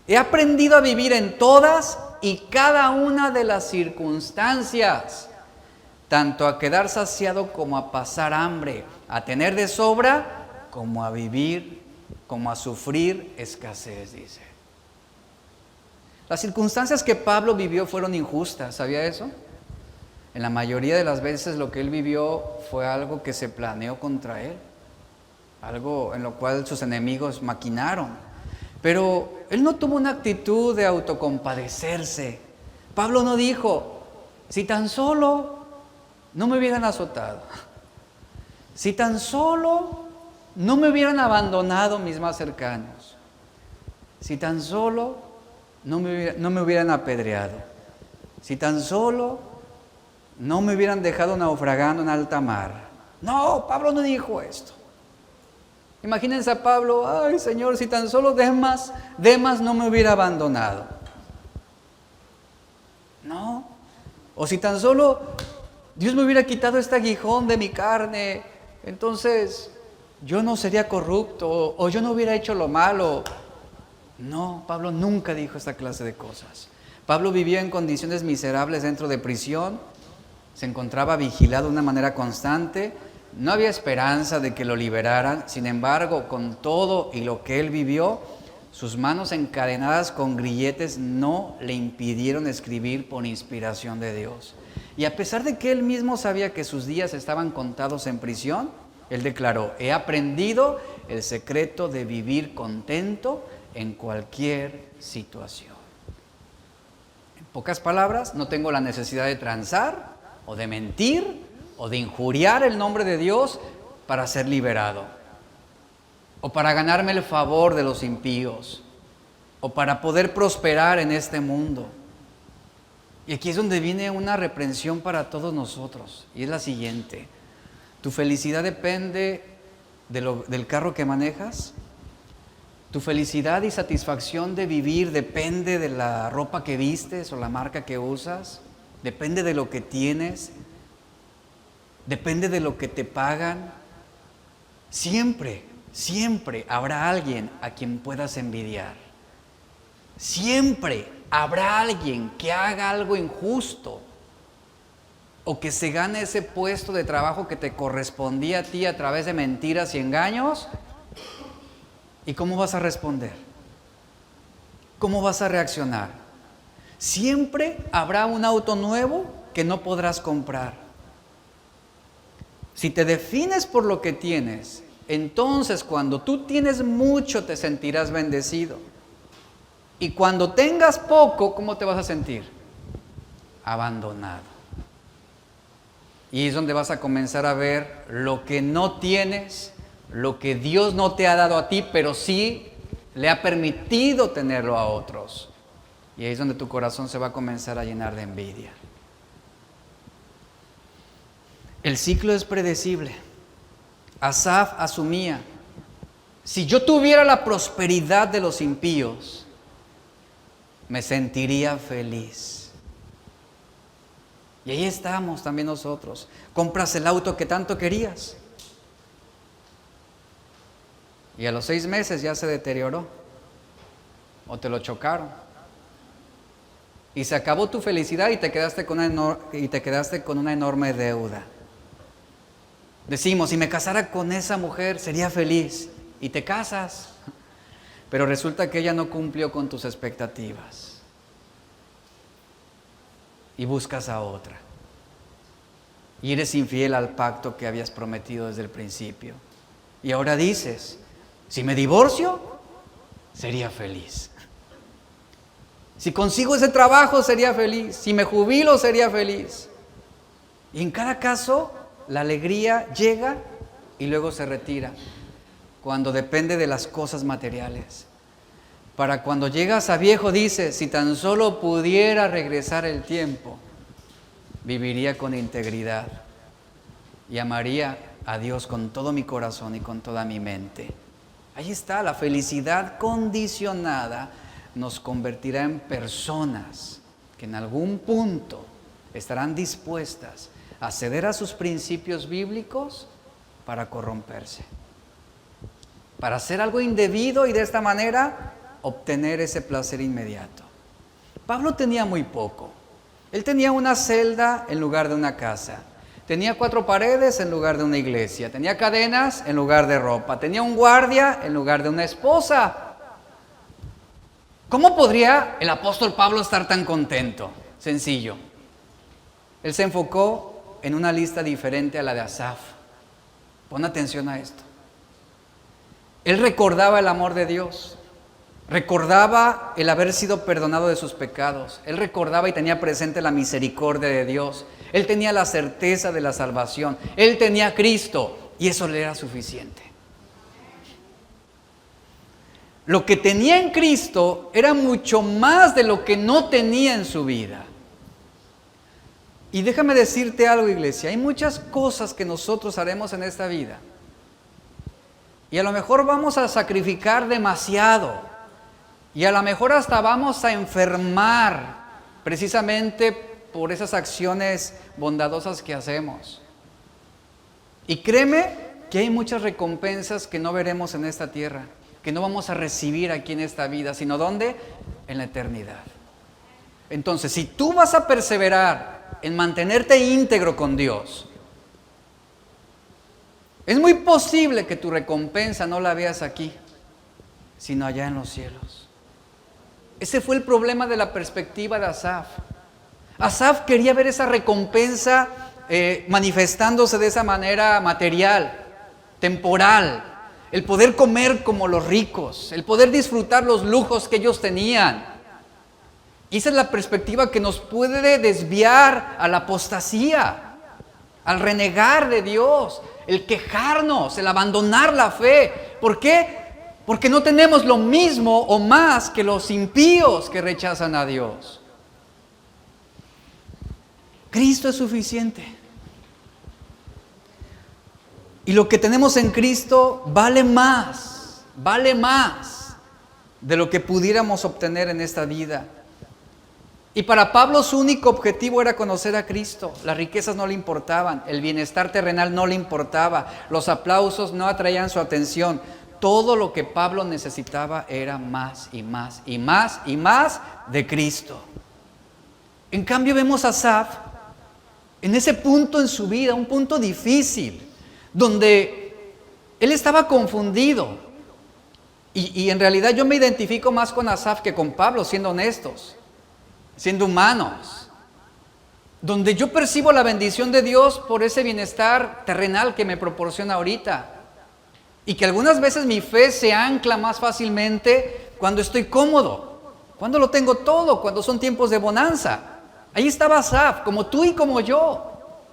He aprendido a vivir en todas y cada una de las circunstancias, tanto a quedar saciado como a pasar hambre, a tener de sobra como a vivir, como a sufrir escasez, dice. Las circunstancias que Pablo vivió fueron injustas, ¿sabía eso? En la mayoría de las veces lo que él vivió fue algo que se planeó contra él, algo en lo cual sus enemigos maquinaron. Pero él no tuvo una actitud de autocompadecerse. Pablo no dijo: si tan solo no me hubieran azotado, si tan solo no me hubieran abandonado mis más cercanos, si tan solo no me hubieran apedreado, si tan solo no me hubieran dejado naufragando en alta mar. No, Pablo no dijo esto. Imagínense a Pablo, ay Señor, si tan solo Demas no me hubiera abandonado. No. O si tan solo Dios me hubiera quitado este aguijón de mi carne, entonces yo no sería corrupto o yo no hubiera hecho lo malo. No, Pablo nunca dijo esta clase de cosas. Pablo vivía en condiciones miserables dentro de prisión, se encontraba vigilado de una manera constante, no había esperanza de que lo liberaran. Sin embargo, con todo y lo que él vivió, sus manos encadenadas con grilletes no le impidieron escribir por inspiración de Dios. Y a pesar de que él mismo sabía que sus días estaban contados en prisión, él declaró: he aprendido el secreto de vivir contento en cualquier situación. En pocas palabras, no tengo la necesidad de transar o de mentir o de injuriar el nombre de Dios para ser liberado, o para ganarme el favor de los impíos, o para poder prosperar en este mundo. Y aquí es donde viene una reprensión para todos nosotros, y es la siguiente: ¿tu felicidad depende del carro que manejas? ¿Tu felicidad y satisfacción de vivir depende de la ropa que vistes o la marca que usas? ¿Depende de lo que tienes? ¿Depende de lo que te pagan? Siempre habrá alguien a quien puedas envidiar. Siempre habrá alguien que haga algo injusto o que se gane ese puesto de trabajo que te correspondía a ti a través de mentiras y engaños. ¿Y cómo vas a responder? ¿Cómo vas a reaccionar? Siempre habrá un auto nuevo que no podrás comprar. Si te defines por lo que tienes, entonces cuando tú tienes mucho te sentirás bendecido. Y cuando tengas poco, ¿cómo te vas a sentir? Abandonado. Y es donde vas a comenzar a ver lo que no tienes, lo que Dios no te ha dado a ti, pero sí le ha permitido tenerlo a otros. Y ahí es donde tu corazón se va a comenzar a llenar de envidia. El ciclo es predecible. Asaf asumía: si yo tuviera la prosperidad de los impíos, me sentiría feliz. Y ahí estamos también nosotros. Compras el auto que tanto querías y a los 6 meses ya se deterioró o te lo chocaron y se acabó tu felicidad y te quedaste con una enorme deuda. Decimos: si me casara con esa mujer sería feliz, y te casas, pero resulta que ella no cumplió con tus expectativas y buscas a otra y eres infiel al pacto que habías prometido desde el principio. Y ahora dices: si me divorcio, sería feliz. Si consigo ese trabajo, sería feliz. Si me jubilo, sería feliz. Y en cada caso, la alegría llega y luego se retira, cuando depende de las cosas materiales. Para cuando llegas a viejo dices: si tan solo pudiera regresar el tiempo, viviría con integridad y amaría a Dios con todo mi corazón y con toda mi mente. Ahí está, la felicidad condicionada nos convertirá en personas que en algún punto estarán dispuestas a ceder a sus principios bíblicos para corromperse, para hacer algo indebido y de esta manera obtener ese placer inmediato. Pablo tenía muy poco. Él tenía una celda en lugar de una casa. Tenía 4 paredes en lugar de una iglesia. Tenía cadenas en lugar de ropa. Tenía un guardia en lugar de una esposa. ¿Cómo podría el apóstol Pablo estar tan contento? Sencillo. Él se enfocó en una lista diferente a la de Asaf. Pon atención a esto. Él recordaba el amor de Dios. Recordaba el haber sido perdonado de sus pecados. Él recordaba y tenía presente la misericordia de Dios. Él tenía la certeza de la salvación. Él tenía a Cristo y eso le era suficiente. Lo que tenía en Cristo era mucho más de lo que no tenía en su vida. Y déjame decirte algo, iglesia, hay muchas cosas que nosotros haremos en esta vida Y a lo mejor vamos a sacrificar demasiado. Y a lo mejor hasta vamos a enfermar precisamente por esas acciones bondadosas que hacemos. Y créeme que hay muchas recompensas que no veremos en esta tierra, que no vamos a recibir aquí en esta vida, sino ¿dónde? En la eternidad. Entonces, si tú vas a perseverar en mantenerte íntegro con Dios, es muy posible que tu recompensa no la veas aquí, sino allá en los cielos. Ese fue el problema de la perspectiva de Asaf. Asaf quería ver esa recompensa manifestándose de esa manera material, temporal, el poder comer como los ricos, el poder disfrutar los lujos que ellos tenían. Y esa es la perspectiva que nos puede desviar a la apostasía, al renegar de Dios, el quejarnos, el abandonar la fe. ¿Por qué? Porque no tenemos lo mismo o más que los impíos que rechazan a Dios. Cristo es suficiente. Y lo que tenemos en Cristo vale más de lo que pudiéramos obtener en esta vida. Y para Pablo su único objetivo era conocer a Cristo. Las riquezas no le importaban, el bienestar terrenal no le importaba, los aplausos no atraían su atención. Todo lo que Pablo necesitaba era más y más y más y más de Cristo. En cambio vemos a Asaf en ese punto en su vida, un punto difícil, donde él estaba confundido. Y en realidad yo me identifico más con Asaf que con Pablo, siendo honestos, siendo humanos. Donde yo percibo la bendición de Dios por ese bienestar terrenal que me proporciona ahorita. Y que algunas veces mi fe se ancla más fácilmente cuando estoy cómodo, cuando lo tengo todo, cuando son tiempos de bonanza. Ahí estaba Asaf, como tú y como yo.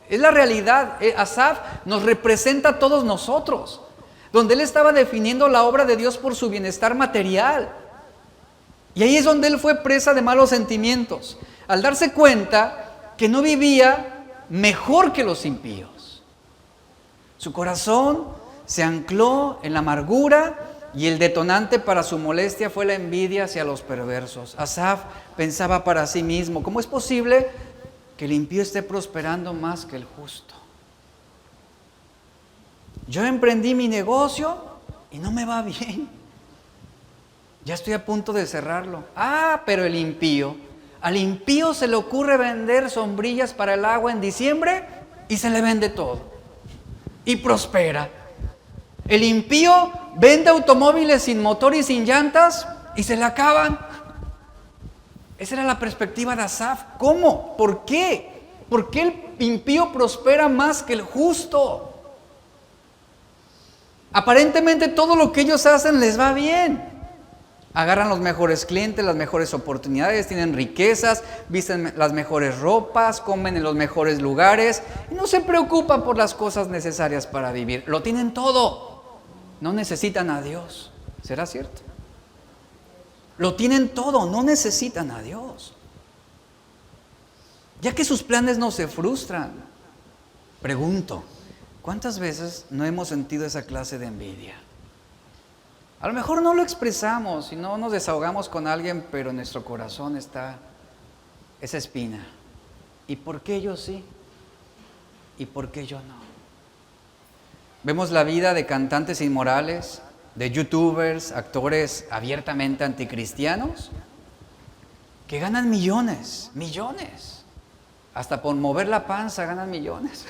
Es la realidad. Asaf nos representa a todos nosotros, donde él estaba definiendo la obra de Dios por su bienestar material. Y ahí es donde él fue presa de malos sentimientos, al darse cuenta que no vivía mejor que los impíos. Su corazón se ancló en la amargura y el detonante para su molestia fue la envidia hacia los perversos. Asaf pensaba para sí mismo: ¿cómo es posible que el impío esté prosperando más que el justo? Yo emprendí mi negocio y no me va bien. Ya estoy a punto de cerrarlo. Pero el impío, al impío se le ocurre vender sombrillas para el agua en diciembre y se le vende todo. Y prospera. El impío vende automóviles sin motor y sin llantas y se le acaban. Esa era la perspectiva de Asaf. ¿Cómo? ¿Por qué? ¿Por qué el impío prospera más que el justo? Aparentemente todo lo que ellos hacen les va bien. Agarran los mejores clientes, las mejores oportunidades, tienen riquezas, visten las mejores ropas, comen en los mejores lugares y no se preocupan por las cosas necesarias para vivir. Lo tienen todo. No necesitan a Dios. ¿Será cierto? Lo tienen todo, no necesitan a Dios. Ya que sus planes no se frustran, pregunto, ¿cuántas veces no hemos sentido esa clase de envidia? A lo mejor no lo expresamos y no nos desahogamos con alguien, pero en nuestro corazón está esa espina. ¿Y por qué yo sí? ¿Y por qué yo no? Vemos la vida de cantantes inmorales, de youtubers, actores abiertamente anticristianos, que ganan millones. Hasta por mover la panza ganan millones.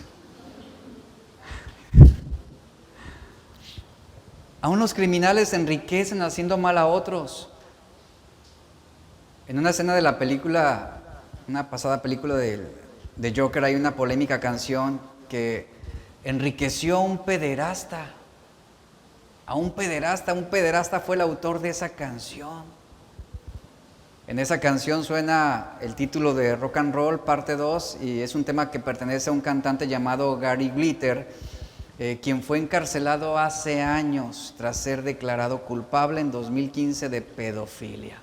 Aún los criminales se enriquecen haciendo mal a otros. En una escena de la película, una pasada película de Joker, hay una polémica canción que enriqueció a un pederasta. Un pederasta fue el autor de esa canción. En esa canción suena el título de Rock and Roll, parte 2, y es un tema que pertenece a un cantante llamado Gary Glitter, quien fue encarcelado hace años tras ser declarado culpable en 2015 de pedofilia,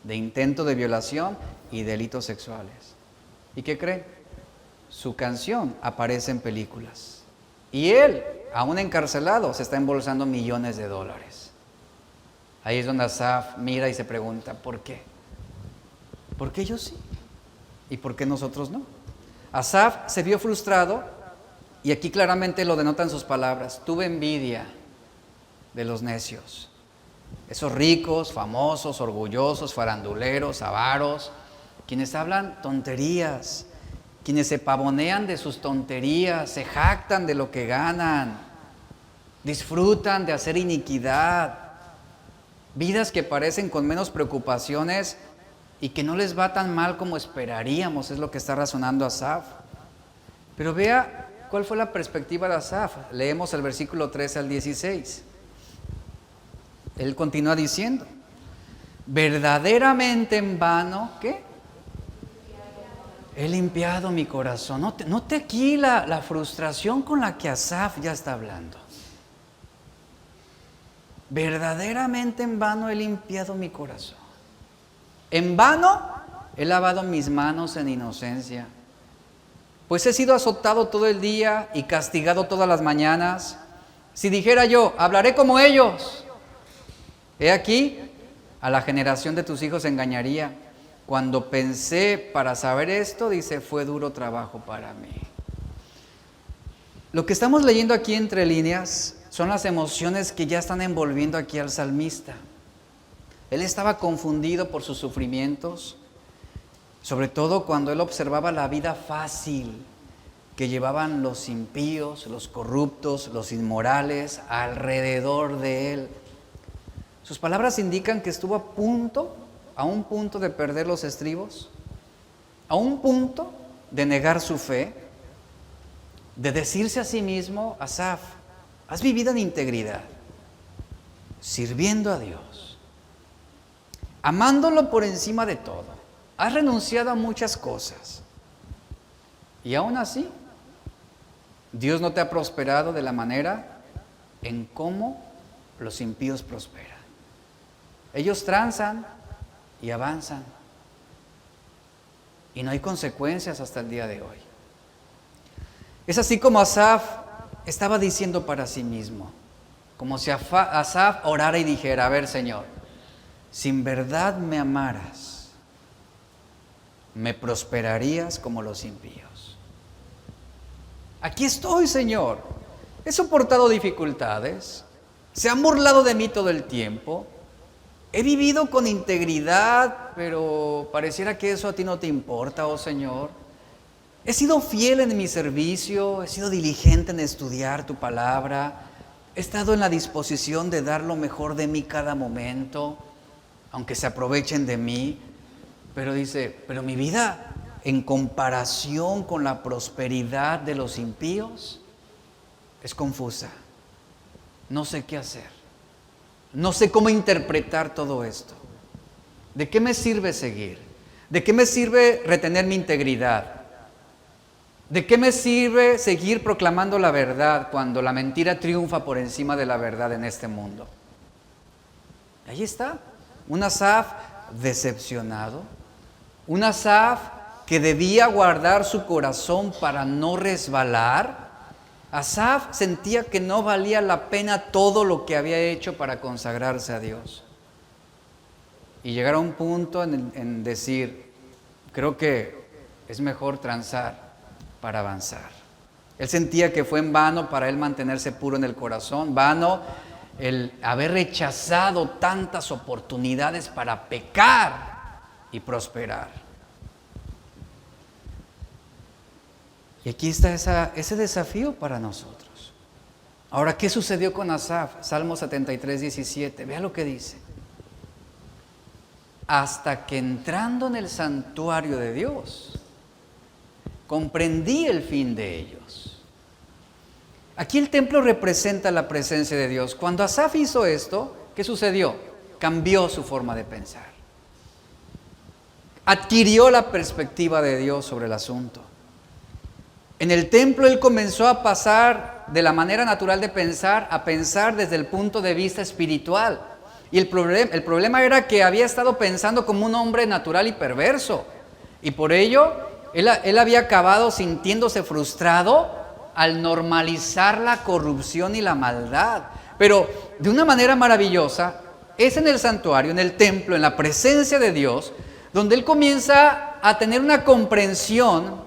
de intento de violación y delitos sexuales. ¿Y qué creen? Su canción aparece en películas. Y él, aún encarcelado, se está embolsando millones de dólares. Ahí es donde Asaf mira y se pregunta, ¿por qué? ¿Por qué ellos sí? ¿Y por qué nosotros no? Asaf se vio frustrado y aquí claramente lo denotan sus palabras. Tuve envidia de los necios. Esos ricos, famosos, orgullosos, faranduleros, avaros, quienes hablan tonterías, quienes se pavonean de sus tonterías, se jactan de lo que ganan, disfrutan de hacer iniquidad, vidas que parecen con menos preocupaciones y que no les va tan mal como esperaríamos, es lo que está razonando Asaf. Pero vea cuál fue la perspectiva de Asaf. Leemos el versículo 13 al 16. Él continúa diciendo, verdaderamente en vano, ¿qué? He limpiado mi corazón. Note aquí la frustración con la que Asaf ya está hablando. Verdaderamente en vano he limpiado mi corazón. En vano he lavado mis manos en inocencia. Pues he sido azotado todo el día y castigado todas las mañanas. Si dijera yo, hablaré como ellos. He aquí, a la generación de tus hijos engañaría. Cuando pensé para saber esto, dice, fue duro trabajo para mí. Lo que estamos leyendo aquí entre líneas son las emociones que ya están envolviendo aquí al salmista. Él estaba confundido por sus sufrimientos, sobre todo cuando él observaba la vida fácil que llevaban los impíos, los corruptos, los inmorales alrededor de él. Sus palabras indican que estuvo a un punto de perder los estribos, a un punto de negar su fe, de decirse a sí mismo, Asaf, has vivido en integridad, sirviendo a Dios, amándolo por encima de todo, has renunciado a muchas cosas y aún así Dios no te ha prosperado de la manera en cómo los impíos prosperan. Ellos transan y avanzan y no hay consecuencias hasta el día de hoy. Es así como Asaf estaba diciendo para sí mismo, como si Asaf orara y dijera, a ver, Señor, si en verdad me amaras, me prosperarías como los impíos. Aquí estoy, Señor, he soportado dificultades, se han burlado de mí todo el tiempo, he vivido con integridad, pero pareciera que eso a ti no te importa, oh Señor. He sido fiel en mi servicio, he sido diligente en estudiar tu palabra, he estado en la disposición de dar lo mejor de mí cada momento, aunque se aprovechen de mí. Pero dice, pero mi vida en comparación con la prosperidad de los impíos es confusa. No sé qué hacer. No sé cómo interpretar todo esto. ¿De qué me sirve seguir? ¿De qué me sirve retener mi integridad? ¿De qué me sirve seguir proclamando la verdad cuando la mentira triunfa por encima de la verdad en este mundo? Ahí está, un Asaf decepcionado, un Asaf que debía guardar su corazón para no resbalar. Asaf sentía que no valía la pena todo lo que había hecho para consagrarse a Dios. Y llegar a un punto en decir, creo que es mejor transar para avanzar. Él sentía que fue en vano para él mantenerse puro en el corazón, vano el haber rechazado tantas oportunidades para pecar y prosperar. Y aquí está ese desafío para nosotros. Ahora, ¿qué sucedió con Asaf? Salmo 73, 17. Vea lo que dice. Hasta que entrando en el santuario de Dios, comprendí el fin de ellos. Aquí el templo representa la presencia de Dios. Cuando Asaf hizo esto, ¿qué sucedió? Cambió su forma de pensar. Adquirió la perspectiva de Dios sobre el asunto. En el templo él comenzó a pasar de la manera natural de pensar a pensar desde el punto de vista espiritual. Y el problema era que había estado pensando como un hombre natural y perverso. Y por ello él había acabado sintiéndose frustrado al normalizar la corrupción y la maldad. Pero de una manera maravillosa, es en el santuario, en el templo, en la presencia de Dios, donde él comienza a tener una comprensión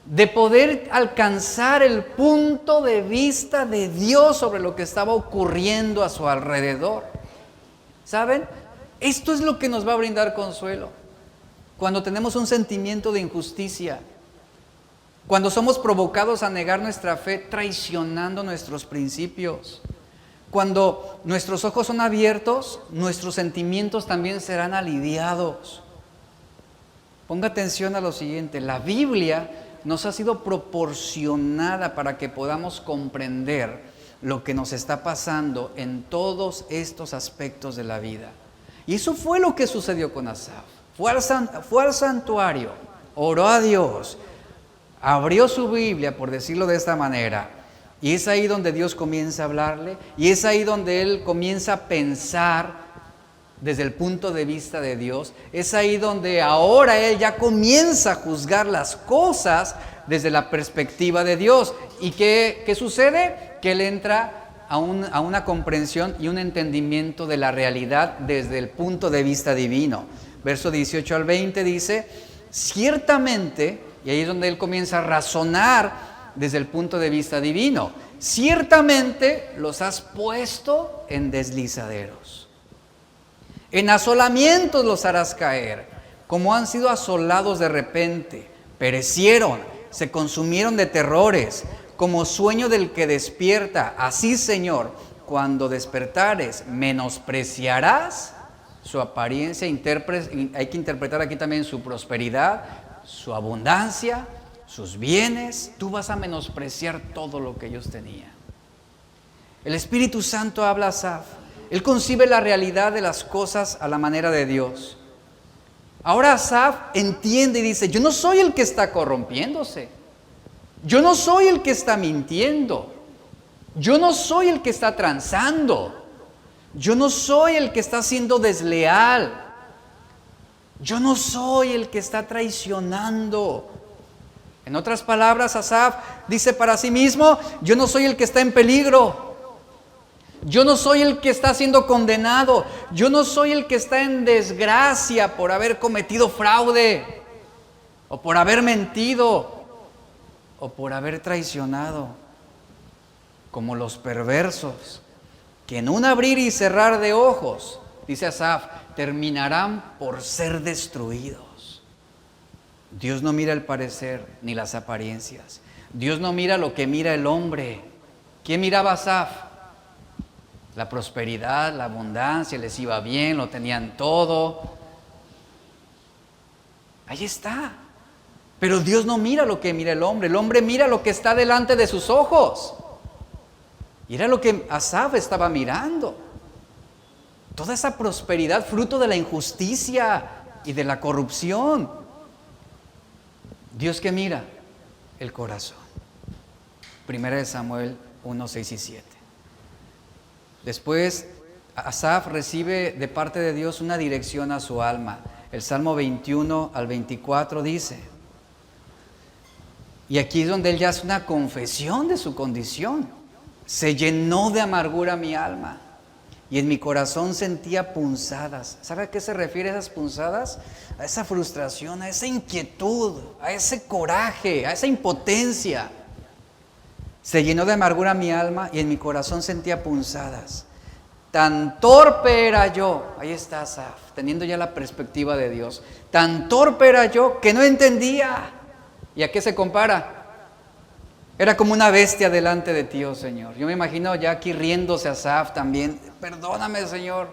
de poder alcanzar el punto de vista de Dios sobre lo que estaba ocurriendo a su alrededor. ¿Saben? Esto es lo que nos va a brindar consuelo. Cuando tenemos un sentimiento de injusticia, cuando somos provocados a negar nuestra fe traicionando nuestros principios, cuando nuestros ojos son abiertos, nuestros sentimientos también serán aliviados. Ponga atención a lo siguiente: la Biblia nos ha sido proporcionada para que podamos comprender lo que nos está pasando en todos estos aspectos de la vida. Y eso fue lo que sucedió con Asaf. Fue al santuario, oró a Dios, abrió su Biblia, por decirlo de esta manera, y es ahí donde Dios comienza a hablarle, y es ahí donde él comienza a pensar desde el punto de vista de Dios. Es ahí donde ahora él ya comienza a juzgar las cosas desde la perspectiva de Dios. ¿Y qué sucede? Que él entra a una comprensión y un entendimiento de la realidad desde el punto de vista divino. Verso 18 al 20 dice: ciertamente, y ahí es donde él comienza a razonar desde el punto de vista divino, ciertamente los has puesto en deslizaderos, en asolamientos los harás caer, como han sido asolados de repente, perecieron, se consumieron de terrores, como sueño del que despierta. Así, Señor, cuando despertares, menospreciarás su apariencia. Hay que interpretar aquí también su prosperidad, su abundancia, sus bienes. Tú vas a menospreciar todo lo que ellos tenían. El Espíritu Santo habla a Asaf. Él concibe la realidad de las cosas a la manera de Dios. Ahora Asaf entiende y dice: yo no soy el que está corrompiéndose. Yo no soy el que está mintiendo. Yo no soy el que está transando. Yo no soy el que está siendo desleal. Yo no soy el que está traicionando. En otras palabras, Asaf dice para sí mismo: yo no soy el que está en peligro. Yo no soy el que está siendo condenado. Yo no soy el que está en desgracia por haber cometido fraude, o por haber mentido, o por haber traicionado. Como los perversos, que en un abrir y cerrar de ojos, dice Asaf, terminarán por ser destruidos. Dios no mira el parecer ni las apariencias. Dios no mira lo que mira el hombre. ¿Quién miraba a Asaf? La prosperidad, la abundancia, les iba bien, lo tenían todo. Ahí está. Pero Dios no mira lo que mira el hombre. El hombre mira lo que está delante de sus ojos. Y era lo que Asaf estaba mirando. Toda esa prosperidad fruto de la injusticia y de la corrupción. ¿Dios qué mira? El corazón. 1 Samuel 1, 6 y 7. Después, Asaf recibe de parte de Dios una dirección a su alma. El Salmo 21 al 24 dice, y aquí es donde él ya hace una confesión de su condición. Se llenó de amargura mi alma, y en mi corazón sentía punzadas. ¿Sabe a qué se refiere esas punzadas? A esa frustración, a esa inquietud, a ese coraje, a esa impotencia. Se llenó de amargura mi alma y en mi corazón sentía punzadas. Tan torpe era yo, ahí está Asaf, teniendo ya la perspectiva de Dios. Tan torpe era yo que no entendía. ¿Y a qué se compara? Era como una bestia delante de ti, oh Señor. Yo me imagino ya aquí riéndose Asaf también. Perdóname, Señor,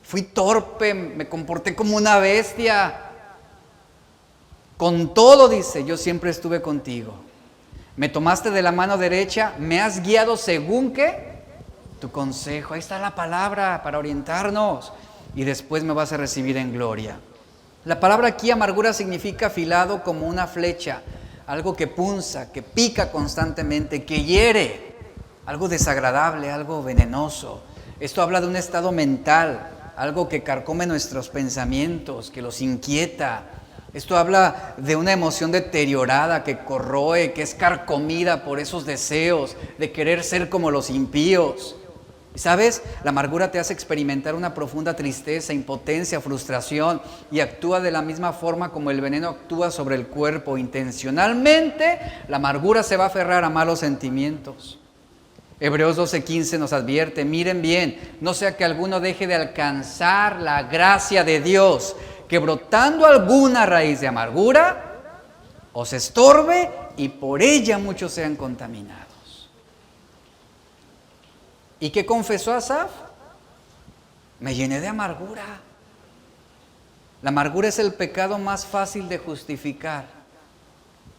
fui torpe, me comporté como una bestia. Con todo, dice, yo siempre estuve contigo. Me tomaste de la mano derecha, me has guiado según ¿qué? Tu consejo. Ahí está la palabra para orientarnos. Y después me vas a recibir en gloria. La palabra aquí, amargura, significa afilado como una flecha. Algo que punza, que pica constantemente, que hiere. Algo desagradable, algo venenoso. Esto habla de un estado mental, algo que carcome nuestros pensamientos, que los inquieta. Esto habla de una emoción deteriorada que corroe, que es carcomida por esos deseos de querer ser como los impíos. ¿Sabes? La amargura te hace experimentar una profunda tristeza, impotencia, frustración y actúa de la misma forma como el veneno actúa sobre el cuerpo. Intencionalmente, la amargura se va a aferrar a malos sentimientos. Hebreos 12:15 nos advierte, miren bien, no sea que alguno deje de alcanzar la gracia de Dios, que brotando alguna raíz de amargura os estorbe y por ella muchos sean contaminados. ¿Y qué confesó Asaf? Me llené de amargura. La amargura es el pecado más fácil de justificar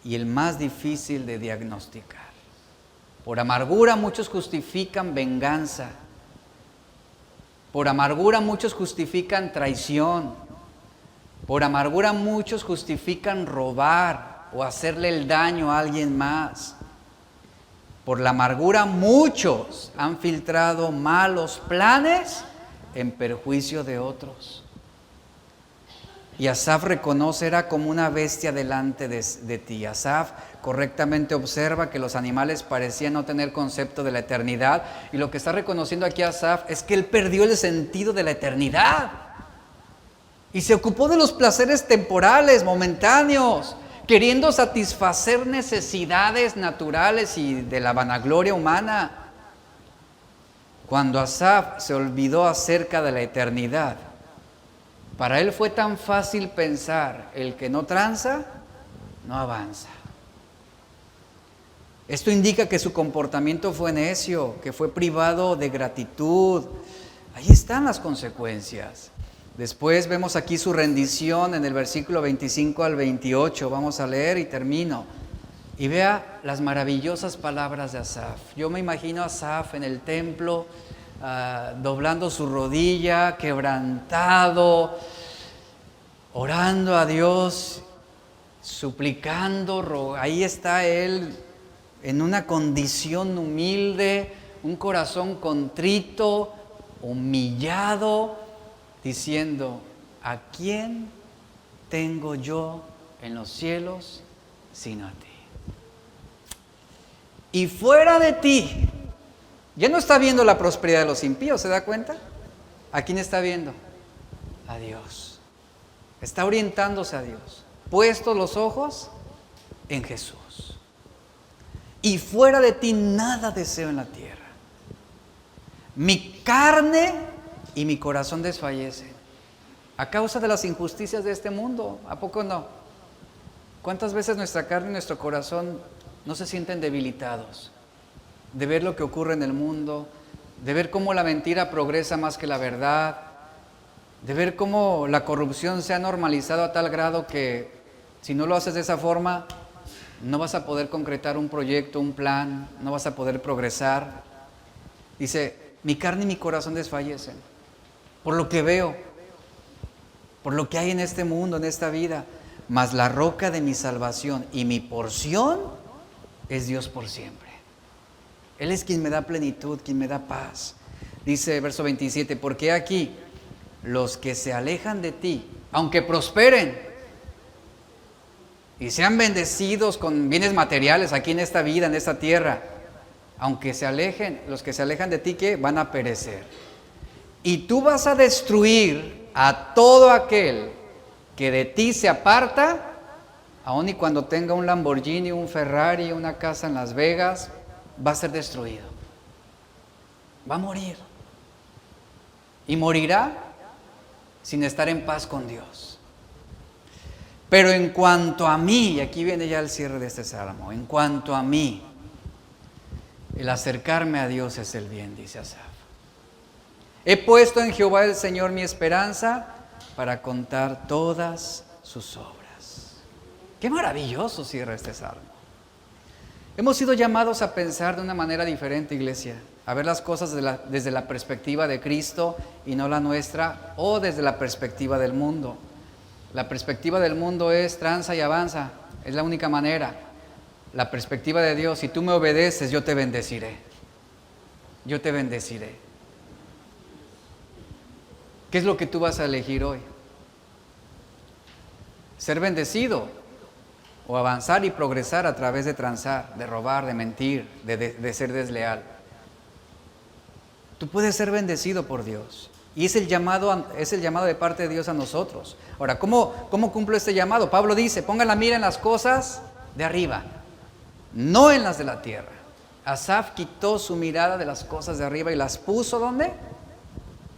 y el más difícil de diagnosticar. Por amargura muchos justifican venganza. Por amargura muchos justifican traición. Por amargura muchos justifican robar o hacerle el daño a alguien más. Por la amargura muchos han filtrado malos planes en perjuicio de otros. Y Asaf reconoce, era como una bestia delante de ti. Asaf correctamente observa que los animales parecían no tener concepto de la eternidad. Y lo que está reconociendo aquí Asaf es que él perdió el sentido de la eternidad. Y se ocupó de los placeres temporales, momentáneos, queriendo satisfacer necesidades naturales y de la vanagloria humana. Cuando Asaf se olvidó acerca de la eternidad, para él fue tan fácil pensar, el que no tranza, no avanza. Esto indica que su comportamiento fue necio, que fue privado de gratitud. Ahí están las consecuencias. Después vemos aquí su rendición en el versículo 25 al 28. Vamos a leer y termino. Y vea las maravillosas palabras de Asaf. Yo me imagino a Asaf en el templo, doblando su rodilla, quebrantado, orando a Dios, suplicando. Ahí está él en una condición humilde, un corazón contrito, humillado, diciendo, ¿a quién tengo yo en los cielos sino a ti? Y fuera de ti, ya no está viendo la prosperidad de los impíos, ¿se da cuenta? ¿A quién está viendo? A Dios. Está orientándose a Dios, puestos los ojos en Jesús. Y fuera de ti nada deseo en la tierra. Mi carne y mi corazón desfallecen a causa de las injusticias de este mundo. ¿A poco no? ¿Cuántas veces nuestra carne y nuestro corazón no se sienten debilitados de ver lo que ocurre en el mundo, de ver cómo la mentira progresa más que la verdad, de ver cómo la corrupción se ha normalizado a tal grado que si no lo haces de esa forma, no vas a poder concretar un proyecto, un plan, no vas a poder progresar? Dice, mi carne y mi corazón desfallecen por lo que veo, por lo que hay en este mundo, en esta vida, mas la roca de mi salvación y mi porción es Dios por siempre. Él es quien me da plenitud, quien me da paz. Dice verso 27, porque aquí los que se alejan de ti, aunque prosperen y sean bendecidos con bienes materiales aquí en esta vida, en esta tierra, aunque se alejen, los que se alejan de ti, ¿qué? Van a perecer. Y tú vas a destruir a todo aquel que de ti se aparta, aun y cuando tenga un Lamborghini, un Ferrari, una casa en Las Vegas, va a ser destruido. Va a morir. Y morirá sin estar en paz con Dios. Pero en cuanto a mí, y aquí viene ya el cierre de este salmo, en cuanto a mí, el acercarme a Dios es el bien, dice Asaf. He puesto en Jehová el Señor mi esperanza para contar todas sus obras. Qué maravilloso cierra este salmo. Hemos sido llamados a pensar de una manera diferente, iglesia, a ver las cosas desde la perspectiva de Cristo y no la nuestra, o desde la perspectiva del mundo. La perspectiva del mundo es tranza y avanza, es la única manera. La perspectiva de Dios, si tú me obedeces, yo te bendeciré. Yo te bendeciré. ¿Qué es lo que tú vas a elegir hoy? ser bendecido o avanzar y progresar a través de transar, de robar, de mentir, de ser desleal. Tú puedes ser bendecido por Dios. Y es el llamado de parte de Dios a nosotros. Ahora, ¿cómo cumplo este llamado? Pablo dice, pongan la mira en las cosas de arriba, no en las de la tierra. Asaf quitó su mirada de las cosas de arriba y las puso, ¿dónde?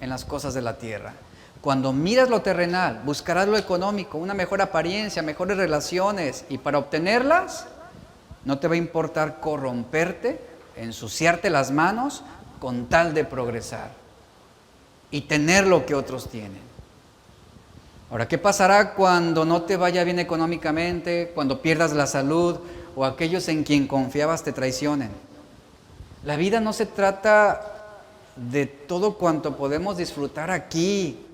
En las cosas de la tierra. Cuando miras lo terrenal, buscarás lo económico, una mejor apariencia, mejores relaciones, y para obtenerlas, no te va a importar corromperte, ensuciarte las manos con tal de progresar y tener lo que otros tienen. Ahora, ¿qué pasará cuando no te vaya bien económicamente, cuando pierdas la salud o aquellos en quien confiabas te traicionen? La vida no se trata de todo cuanto podemos disfrutar aquí.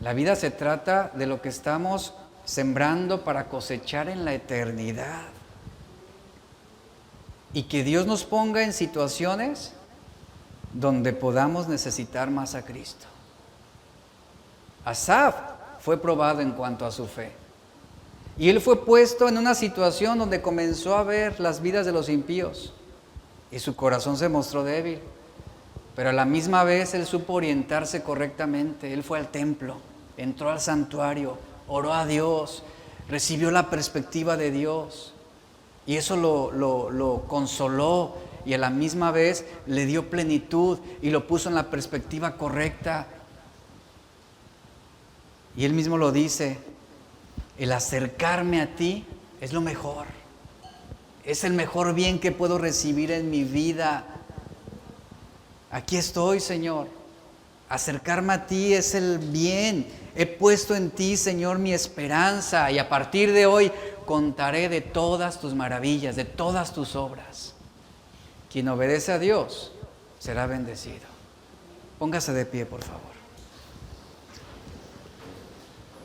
La vida se trata de lo que estamos sembrando para cosechar en la eternidad. Y que Dios nos ponga en situaciones donde podamos necesitar más a Cristo. Asaf fue probado en cuanto a su fe. Y él fue puesto en una situación donde comenzó a ver las vidas de los impíos. Y su corazón se mostró débil. Pero a la misma vez él supo orientarse correctamente. Él fue al templo, entró al santuario, oró a Dios, recibió la perspectiva de Dios. Y eso lo consoló y a la misma vez le dio plenitud y lo puso en la perspectiva correcta. Y él mismo lo dice, el acercarme a ti es lo mejor. Es el mejor bien que puedo recibir en mi vida. Aquí estoy, Señor. Acercarme a ti es el bien. He puesto en ti, Señor, mi esperanza y a partir de hoy contaré de todas tus maravillas, de todas tus obras. Quien obedece a Dios será bendecido. Póngase de pie, por favor.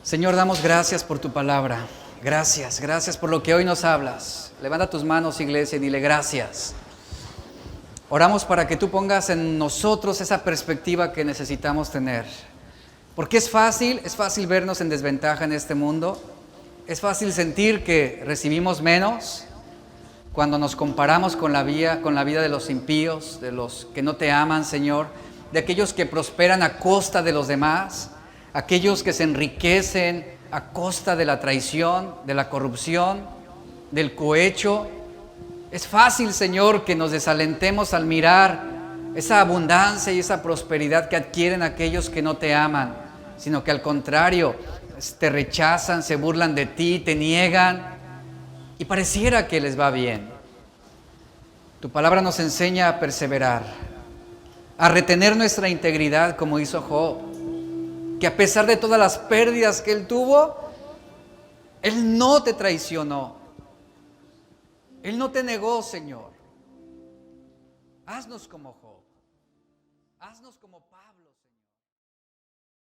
Señor, damos gracias por tu palabra. Gracias por lo que hoy nos hablas. Levanta tus manos, iglesia, y dile gracias. Oramos para que tú pongas en nosotros esa perspectiva que necesitamos tener. Porque es fácil vernos en desventaja en este mundo. Es fácil sentir que recibimos menos cuando nos comparamos con la vida de los impíos, de los que no te aman, Señor, de aquellos que prosperan a costa de los demás, aquellos que se enriquecen a costa de la traición, de la corrupción, del cohecho. Es fácil, Señor, que nos desalentemos al mirar esa abundancia y esa prosperidad que adquieren aquellos que no te aman, sino que al contrario, te rechazan, se burlan de ti, te niegan y pareciera que les va bien. Tu palabra nos enseña a perseverar, a retener nuestra integridad como hizo Job, que a pesar de todas las pérdidas que él tuvo, él no te traicionó. Él no te negó, Señor. Haznos como Job. Haznos como Pablo, Señor.